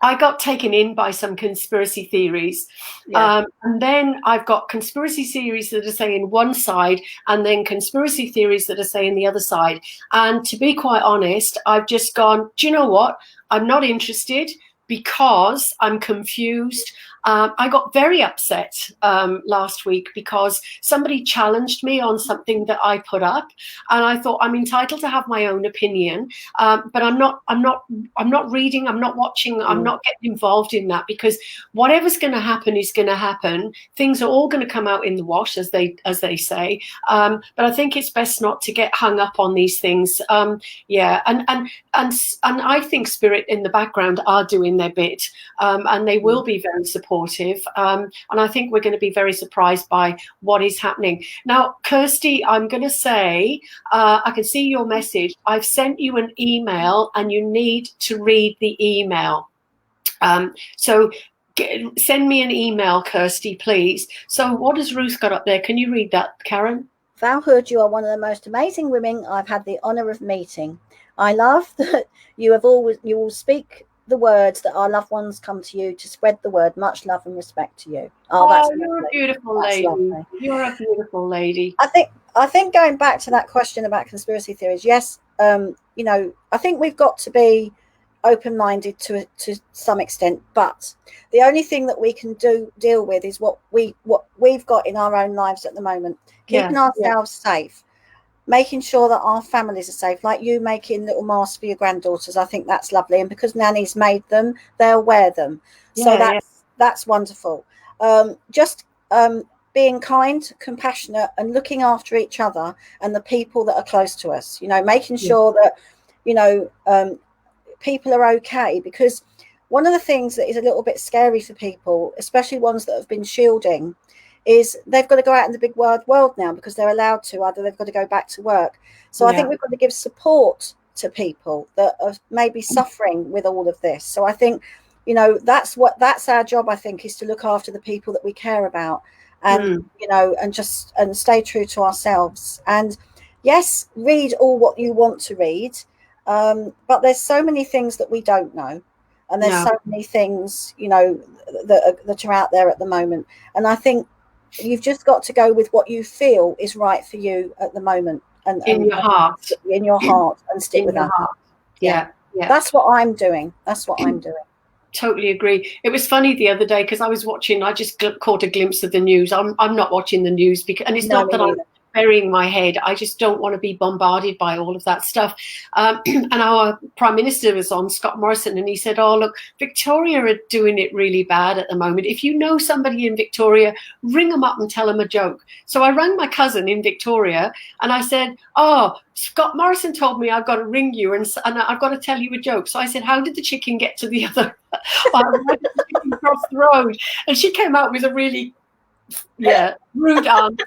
I got taken in by some conspiracy theories. And then I've got conspiracy theories that are saying one side, and then conspiracy theories that are saying the other side. And to be quite honest, I've just gone, do you know what? I'm not interested, because I'm confused. I got very upset last week because somebody challenged me on something that I put up, and I thought I'm entitled to have my own opinion, but I'm not reading, I'm not watching, I'm not getting involved in that, because whatever's going to happen is going to happen. Things are all going to come out in the wash, as they say. But I think it's best not to get hung up on these things. And I think Spirit in the background are doing their bit, and they will be very supportive. And I think we're going to be very surprised by what is happening. Now, Kirsty, I'm going to say, I can see your message. I've sent you an email and you need to read the email. So send me an email, Kirsty, please. So what has Ruth got up there? Can you read that, Karen? Val Hood, you are one of the most amazing women I've had the honour of meeting. I love that you will speak the words that our loved ones come to you to spread the word. Much love and respect to you. That's you're lovely. a beautiful lady. Lovely. You're a beautiful lady. I think going back to that question about conspiracy theories, yes, I think we've got to be open-minded to some extent, but the only thing that we can deal with is what we've got in our own lives at the moment, keeping ourselves safe, making sure that our families are safe, like you making little masks for your granddaughters. I think that's lovely, and because Nanny's made them, they'll wear them, so that's wonderful. Being kind, compassionate, and looking after each other and the people that are close to us, making sure that people are okay, because one of the things that is a little bit scary for people, especially ones that have been shielding, is they've got to go out in the big wide world now because they're allowed to, either they've got to go back to work. So I think we've got to give support to people that are maybe suffering with all of this. So I think, that's our job, I think, is to look after the people that we care about, and and stay true to ourselves. And yes, read all what you want to read, but there's so many things that we don't know, and there's so many things that are out there at the moment, and I think you've just got to go with what you feel is right for you at the moment, and in your heart, and stick with that. Yeah. That's what I'm doing. Totally agree. It was funny the other day because I was watching. I just caught a glimpse of the news. I'm not watching the news and it's not that I'm burying my head. I just don't want to be bombarded by all of that stuff. And our Prime Minister was on, Scott Morrison, and he said, "Oh, look, Victoria are doing it really bad at the moment. If you know somebody in Victoria, ring them up and tell them a joke." So I rang my cousin in Victoria and I said, "Oh, Scott Morrison told me I've got to ring you and I've got to tell you a joke." So I said, "How did the chicken get to the other across the road?" And she came out with a really rude answer.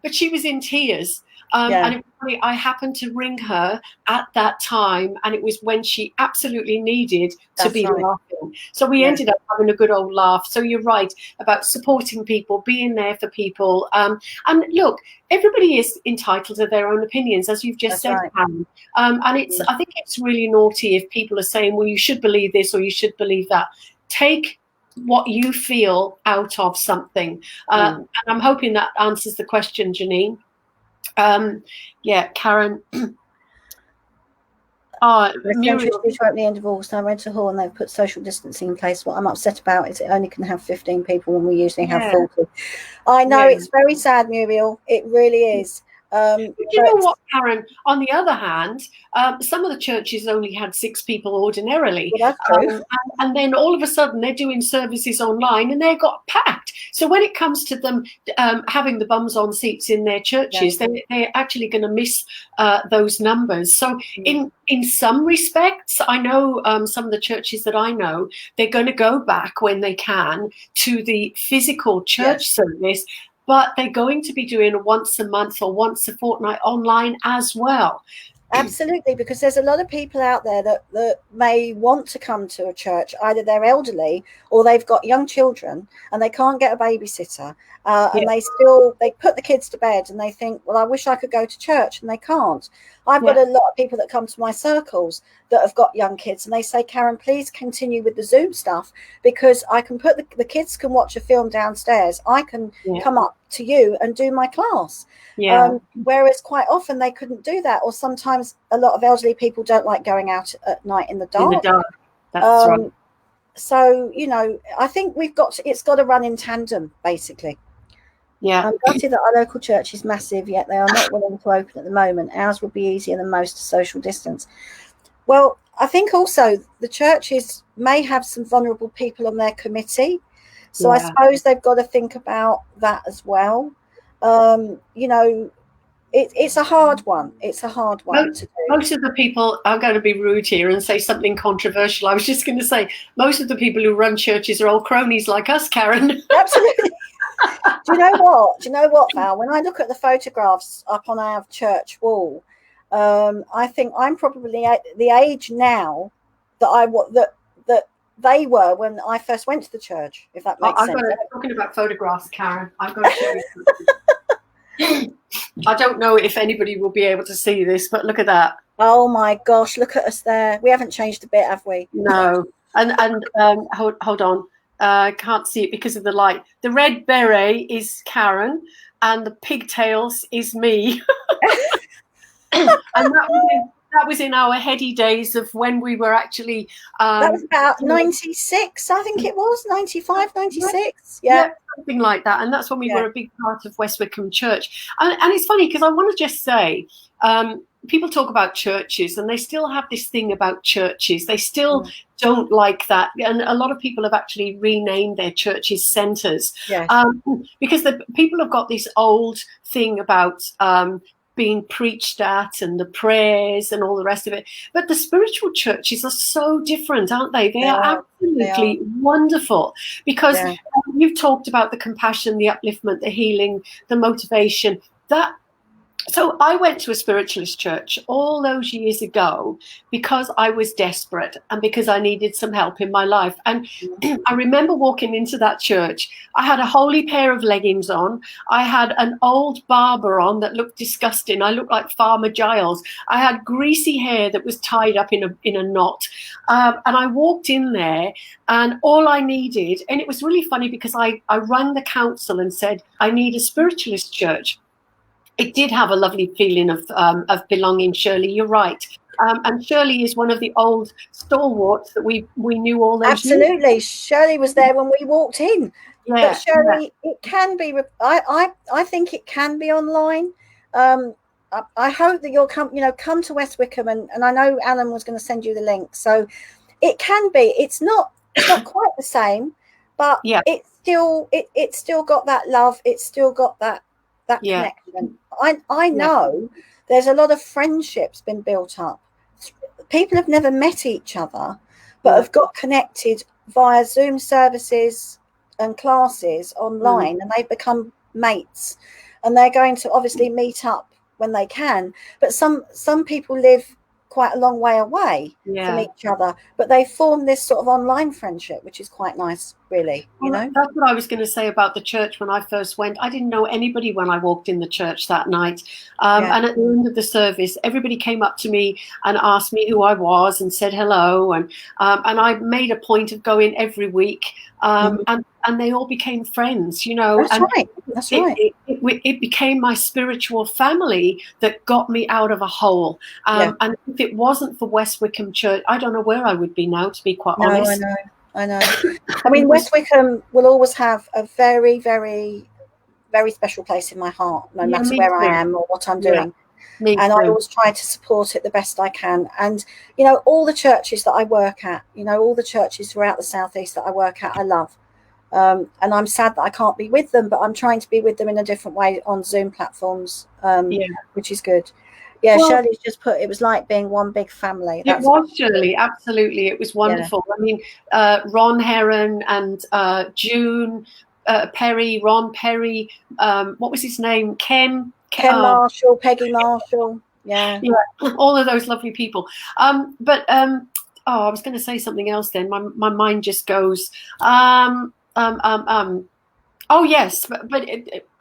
But she was in tears. And it was funny, I happened to ring her at that time, and it was when she absolutely needed to be laughing. So we ended up having a good old laugh. So you're right about supporting people, being there for people. And look, everybody is entitled to their own opinions, as you've just said, Pam. And I think it's really naughty if people are saying, well, you should believe this or you should believe that. Take what you feel out of something. And I'm hoping that answers the question, Janine. Karen. Muriel. Currently in divorce. I went to hall and they've put social distancing in place. What I'm upset about is it only can have 15 people when we usually have 40. I know it's very sad, Muriel. It really is. But you know what, Karen? On the other hand, some of the churches only had 6 people ordinarily. Well, that's true. And then all of a sudden they're doing services online and they got packed. So when it comes to them having the bums on seats in their churches, they're actually going to miss those numbers. So in some respects, I know some of the churches that I know, they're going to go back when they can to the physical church service. But they're going to be doing a once a month or once a fortnight online as well. Absolutely, because there's a lot of people out there that may want to come to a church. Either they're elderly or they've got young children and they can't get a babysitter. And they put the kids to bed and they think, well, I wish I could go to church, and they can't. I've got a lot of people that come to my circles that have got young kids, and they say, Karen, please continue with the Zoom stuff, because I can put the kids can watch a film downstairs. I can come up to you and do my class. Whereas quite often they couldn't do that, or sometimes a lot of elderly people don't like going out at night in the dark. That's right. So, you know, I think it's got to run in tandem, basically. Yeah. I'm gutted that our local church is massive, yet they are not willing to open at the moment. Ours would be easier than most to social distance. Well, I think also the churches may have some vulnerable people on their committee. So I suppose they've got to think about that as well. You know, it's a hard one. It's a hard one to do. Most of the people, I'm going to be rude here and say something controversial. I was just going to say, most of the people who run churches are old cronies like us, Karen. Absolutely. Do you know what, Val? When I look at the photographs up on our church wall, I think I'm probably at the age now that they were when I first went to the church, if that makes sense. Talking about photographs, Karen, I've got to show you. I don't know if anybody will be able to see this, but look at that. Oh my gosh, look at us there. We haven't changed a bit, have we? No. And hold on. Can't see it because of the light. The red beret is Karen and the pigtails is me. And that was in our heady days of when we were actually that was about 96, I think it was 95, 96. Yeah, something like that. And that's when we were a big part of West Wickham Church. And it's funny because I want to just say, people talk about churches and they still have this thing about churches. They still don't like that. And a lot of people have actually renamed their churches centres. Yes. Because the people have got this old thing about being preached at and the prayers and all the rest of it. But the spiritual churches are so different, aren't they? They are absolutely wonderful because you've talked about the compassion, the upliftment, the healing, the motivation. So I went to a spiritualist church all those years ago because I was desperate and because I needed some help in my life. And I remember walking into that church. I had a holy pair of leggings on. I had an old barber on that looked disgusting. I looked like Farmer Giles. I had greasy hair that was tied up in a knot. And I walked in there and all I needed, and it was really funny because I rang the council and said, I need a spiritualist church. It did have a lovely feeling of belonging, Shirley. You're right. And Shirley is one of the old stalwarts that we knew all those Absolutely. years. Shirley was there when we walked in. Yeah, but Shirley, it can be, I think it can be online. I hope that you'll come to West Wickham and I know Alan was going to send you the link. So it can be, it's not quite the same, but it's still got that love. It's still got that connection. I know there's a lot of friendships been built up. People have never met each other, but have got connected via Zoom services and classes online, and they've become mates. And they're going to obviously meet up when they can. But some people live quite a long way away from each other, but they form this sort of online friendship, which is quite nice, really. You know, that's what I was going to say about the church when I first went. I didn't know anybody when I walked in the church that night. And at the end of the service, everybody came up to me and asked me who I was and said hello. And I made a point of going every week. And they all became friends, you know. That's right. It became my spiritual family that got me out of a hole. And if it wasn't for West Wickham Church, I don't know where I would be now, to be quite honest. I know. I mean, West Wickham will always have a very, very, very special place in my heart, no matter where I am or what I'm doing. And I always try to support it the best I can. And, you know, all the churches that I work at, you know, all the churches throughout the Southeast that I work at, I love. And I'm sad that I can't be with them, but I'm trying to be with them in a different way on Zoom platforms, which is good. Yeah, well, Shirley's just put, it was like being one big family. It was, Shirley, absolutely. It was wonderful. I mean, Ron Heron and June Perry, Ron Perry, what was his name? Ken Marshall, Peggy Marshall. Yeah, all of those lovely people. I was going to say something else then. My mind just goes. Oh yes, but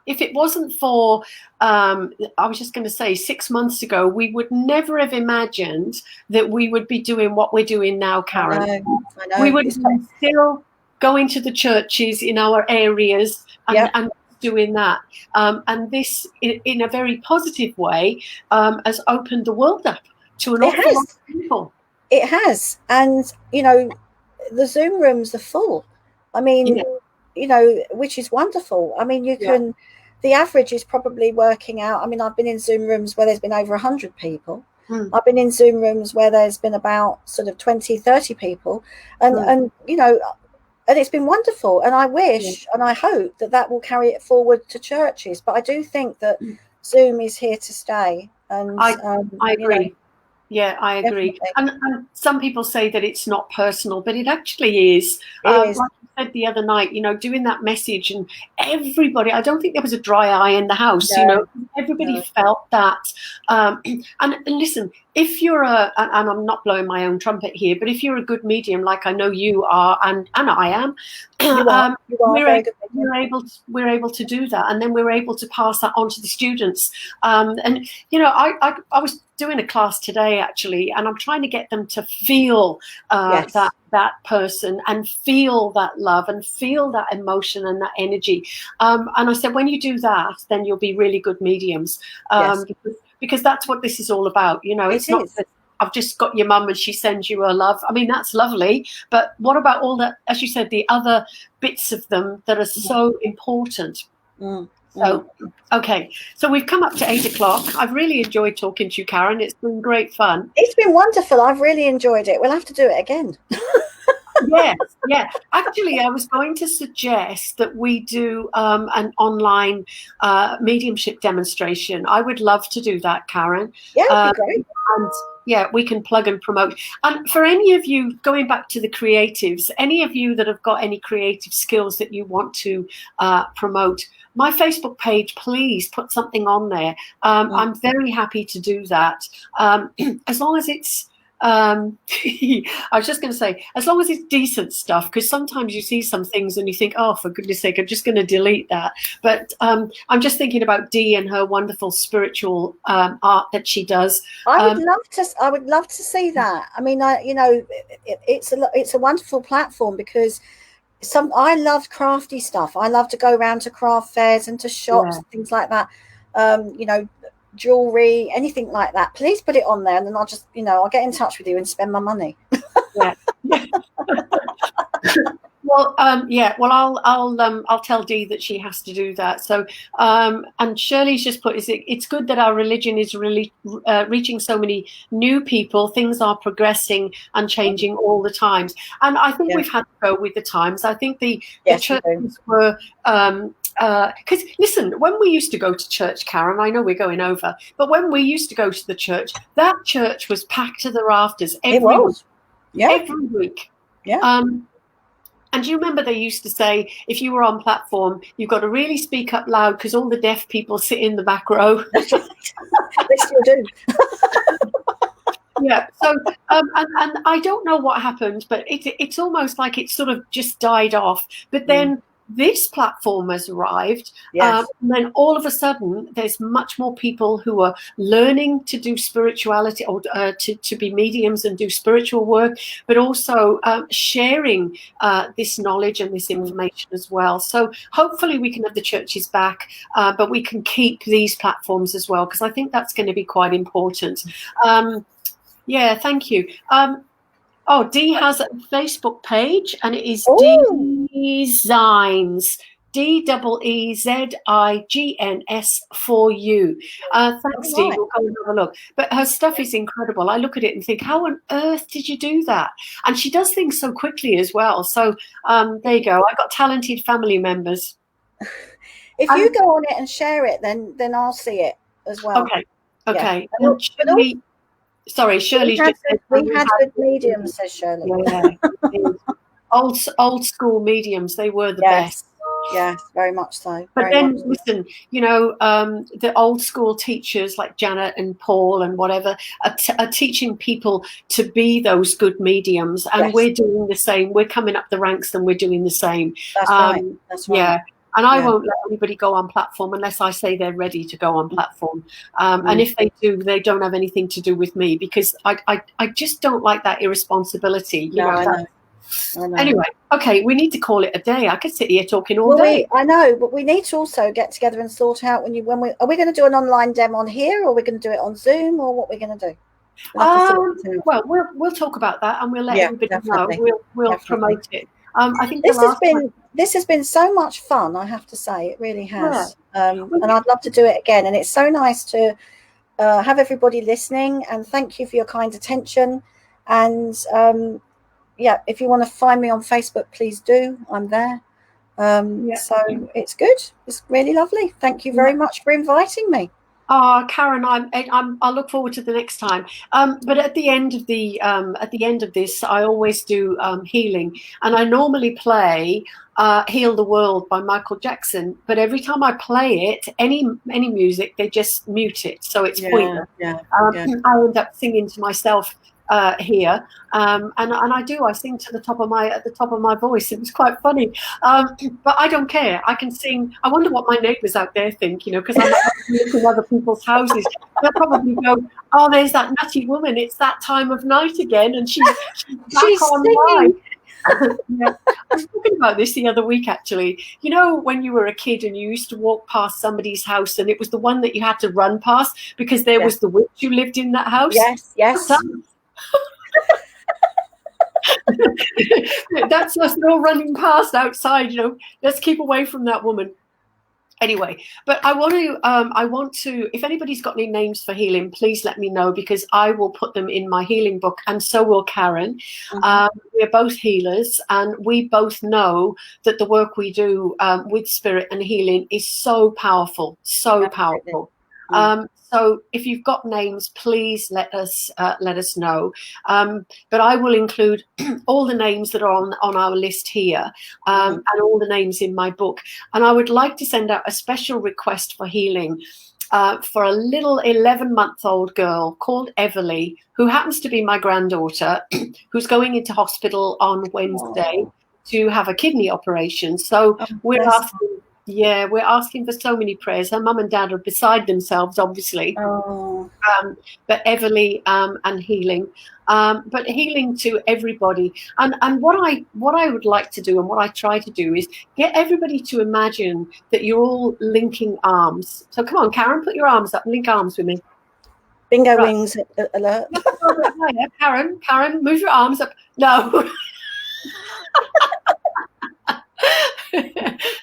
if it wasn't for, I was just going to say 6 months ago, we would never have imagined that we would be doing what we're doing now, Karen. I know. We would still going to the churches in our areas and doing that. And this, in a very positive way, has opened the world up to an awful lot of people. It has. And, you know, the Zoom rooms are full. I mean, which is wonderful. I mean, you can, the average is probably working out. I mean, I've been in Zoom rooms where there's been over 100 people. I've been in Zoom rooms where there's been about sort of 20, 30 people. And and it's been wonderful. And I wish and I hope that will carry it forward to churches. But I do think that Zoom is here to stay. And I agree. Yeah, I agree. And some people say that it's not personal, but it actually is. Like you said the other night, doing that message, and everybody, I don't think there was a dry eye in the house, everybody felt that. And listen, if you're and I'm not blowing my own trumpet here, but if you're a good medium, like I know you are, and I am, we're able to do that. And then we're able to pass that on to the students. And, I was doing a class today, actually, and I'm trying to get them to feel that person and feel that love and feel that emotion and that energy. And I said, when you do that, then you'll be really good mediums. Because that's what this is all about. It's not that I've just got your mum and she sends you her love. I mean, that's lovely. But what about all that, as you said, the other bits of them that are so important? So, okay. So we've come up to 8 o'clock. I've really enjoyed talking to you, Karen. It's been great fun. It's been wonderful. I've really enjoyed it. We'll have to do it again. Yeah. Actually, I was going to suggest that we do an online mediumship demonstration. I would love to do that, Karen. Yeah, that'd be great. And we can plug and promote. And for any of you, going back to the creatives, any of you that have got any creative skills that you want to promote, my Facebook page, please put something on there. I'm very happy to do that. As long as it's I was just going to say, as long as it's decent stuff, because sometimes you see some things and you think, oh, for goodness sake, I'm just going to delete that. But I'm just thinking about Dee and her wonderful spiritual art that she does. I would love to see that. I mean, it's a wonderful platform because I love crafty stuff. I love to go around to craft fairs and to shops, things like that. Jewelry, anything like that, please put it on there, and then I'll just I'll get in touch with you and spend my money. Well, I'll tell Dee that she has to do that. So, and Shirley's just put, it's good that our religion is really reaching so many new people. Things are progressing and changing all the times, and I think we've had to go with the times. I think the churches were. Because listen, when we used to go to church, Karen, I know we're going over, but when we used to go to the church, that church was packed to the rafters every week. Yeah. And do you remember they used to say, if you were on platform, you've got to really speak up loud because all the deaf people sit in the back row. That's right. They still do. Yeah. So, and I don't know what happened, but it's almost like it sort of just died off. But then this platform has arrived, and then all of a sudden there's much more people who are learning to do spirituality or to be mediums and do spiritual work, but also sharing this knowledge and this information as well. So hopefully we can have the churches back, but we can keep these platforms as well, because I think that's going to be quite important. Thank you. Dee has a Facebook page, and it is Deezigns, DEEZIGNS for you. Thanks, Dee. We'll go and have a look. But her stuff is incredible. I look at it and think, how on earth did you do that? And she does things so quickly as well. So there you go. I've got talented family members. If you go on it and share it, then I'll see it as well. Okay. Yeah. Sorry, Shirley's just said we had good mediums, says Shirley. Old school mediums, they were the best. Yes, very much so. But then, listen, the old school teachers like Janet and Paul and whatever are teaching people to be those good mediums, and we're doing the same. We're coming up the ranks and we're doing the same. That's right. Yeah. And I won't let anybody go on platform unless I say they're ready to go on platform. And if they do, they don't have anything to do with me, because I just don't like that irresponsibility. I know. Anyway, okay, we need to call it a day. I could sit here talking all day. I know, but we need to also get together and sort out are we going to do an online demo on here, or are we going to do it on Zoom, or what we're going to do? Well, we'll talk about that, and we'll let everybody definitely. know. We'll promote it. I think this has been so much fun. I have to say, it really has. And I'd love to do it again. And it's so nice to have everybody listening. And thank you for your kind attention. And if you want to find me on Facebook, please do. I'm there. So it's good. It's really lovely. Thank you very much for inviting me. Oh, Karen, I'll look forward to the next time. But at the end of this, I always do healing, and I normally play "Heal the World" by Michael Jackson. But every time I play it, any music, they just mute it, so it's pointless. I end up singing to myself here, and I sing to the top of my voice. It was quite funny, but I don't care. I can sing. I wonder what my neighbours out there think, because I'm looking at other people's houses. They'll probably go, "Oh, there's that nutty woman. It's that time of night again, and she's back online." I was talking about this the other week, actually. When you were a kid and you used to walk past somebody's house, and it was the one that you had to run past because there was the witch who lived in that house. Yes. That's us all running past outside. Let's keep away from that woman. Anyway, but I want to, if anybody's got any names for healing, please let me know, because I will put them in my healing book, and so will Karen. We're both healers, and we both know that the work we do with spirit and healing is so powerful, powerful. So if you've got names, please let us know. But I will include all the names that are on our list here, and all the names in my book. And I would like to send out a special request for healing for a little 11-month-old girl called Everly, who happens to be my granddaughter, who's going into hospital on Wednesday to have a kidney operation. So we're asking for so many prayers. Her mum and dad are beside themselves, obviously. But Everly and healing. But healing to everybody. And what I would like to do, and what I try to do, is get everybody to imagine that you're all linking arms. So come on, Karen, put your arms up and link arms with me. Bingo wings alert. Karen, move your arms up. No.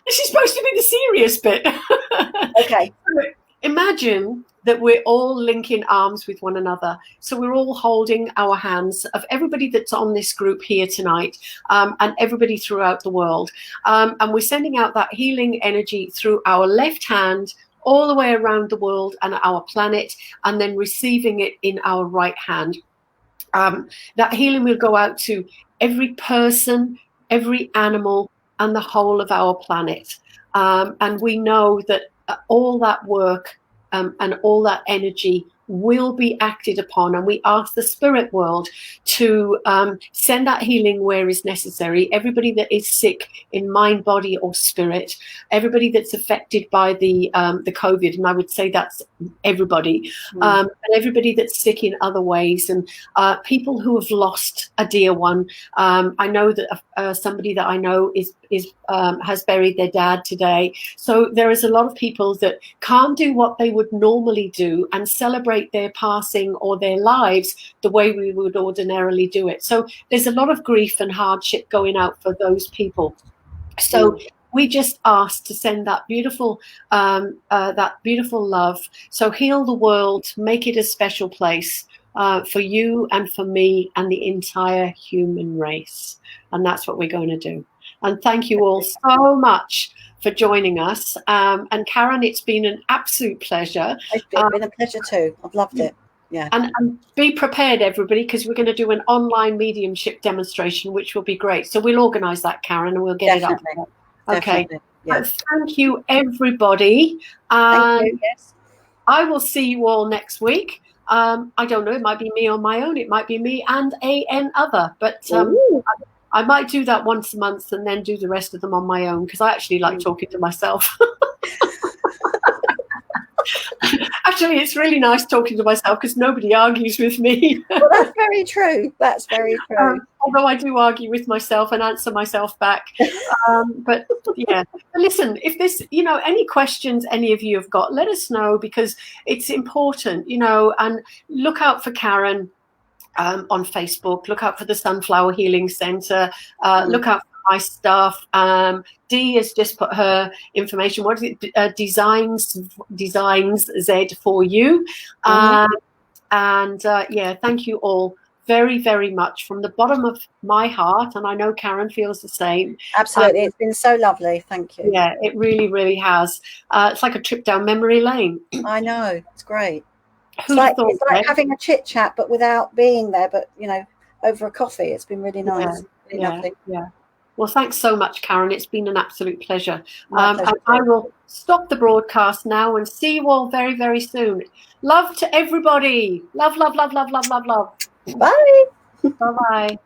This is supposed to be the serious bit. Okay. Imagine that we're all linking arms with one another. So we're all holding our hands of everybody that's on this group here tonight, and everybody throughout the world. And we're sending out that healing energy through our left hand all the way around the world and our planet, and then receiving it in our right hand. That healing will go out to every person, every animal, and the whole of our planet. And we know that all that work and all that energy will be acted upon, and we ask the spirit world to send that healing where is necessary. Everybody that is sick in mind, body, or spirit, everybody that's affected by the COVID, and I would say that's everybody, and everybody that's sick in other ways, and people who have lost a dear one. I know that somebody that I know has buried their dad today. So there is a lot of people that can't do what they would normally do and celebrate their passing or their lives the way we would ordinarily do it. So there's a lot of grief and hardship going out for those people. So we just ask to send that beautiful love. So heal the world, make it a special place for you and for me and the entire human race. And that's what we're going to do. And thank you all so much for joining us. And Karen, it's been an absolute pleasure. It's been a pleasure too. I've loved it. Yeah. And be prepared, everybody, because we're going to do an online mediumship demonstration, which will be great. So we'll organise that, Karen, and we'll get it up. Okay. Yes. Thank you, everybody. Thank you. Yes. I will see you all next week. I don't know. It might be me on my own. It might be me and another. But I might do that once a month and then do the rest of them on my own, because I actually like talking to myself. I've Actually, it's really nice talking to myself because nobody argues with me. Well, that's very true. That's very true. Although I do argue with myself and answer myself back. But yeah, listen, if there's, any questions any of you have got, let us know, because it's important, and look out for Karen on Facebook, look out for the Sunflower Healing Center, look out for my stuff. Dee has just put her information. What is it? Designs Z for you. Thank you all very, very much from the bottom of my heart, and I know Karen feels the same. Absolutely. It's been so lovely. Thank you. Yeah, it really, really has. It's like a trip down memory lane. I know. It's great. It's like having a chit chat, but without being there, but over a coffee. It's been really nice. Really lovely. Yeah. Well, thanks so much, Karen. It's been an absolute pleasure. And I will stop the broadcast now and see you all very, very soon. Love to everybody. Love, love, love, love, love, love, love. Bye. Bye-bye.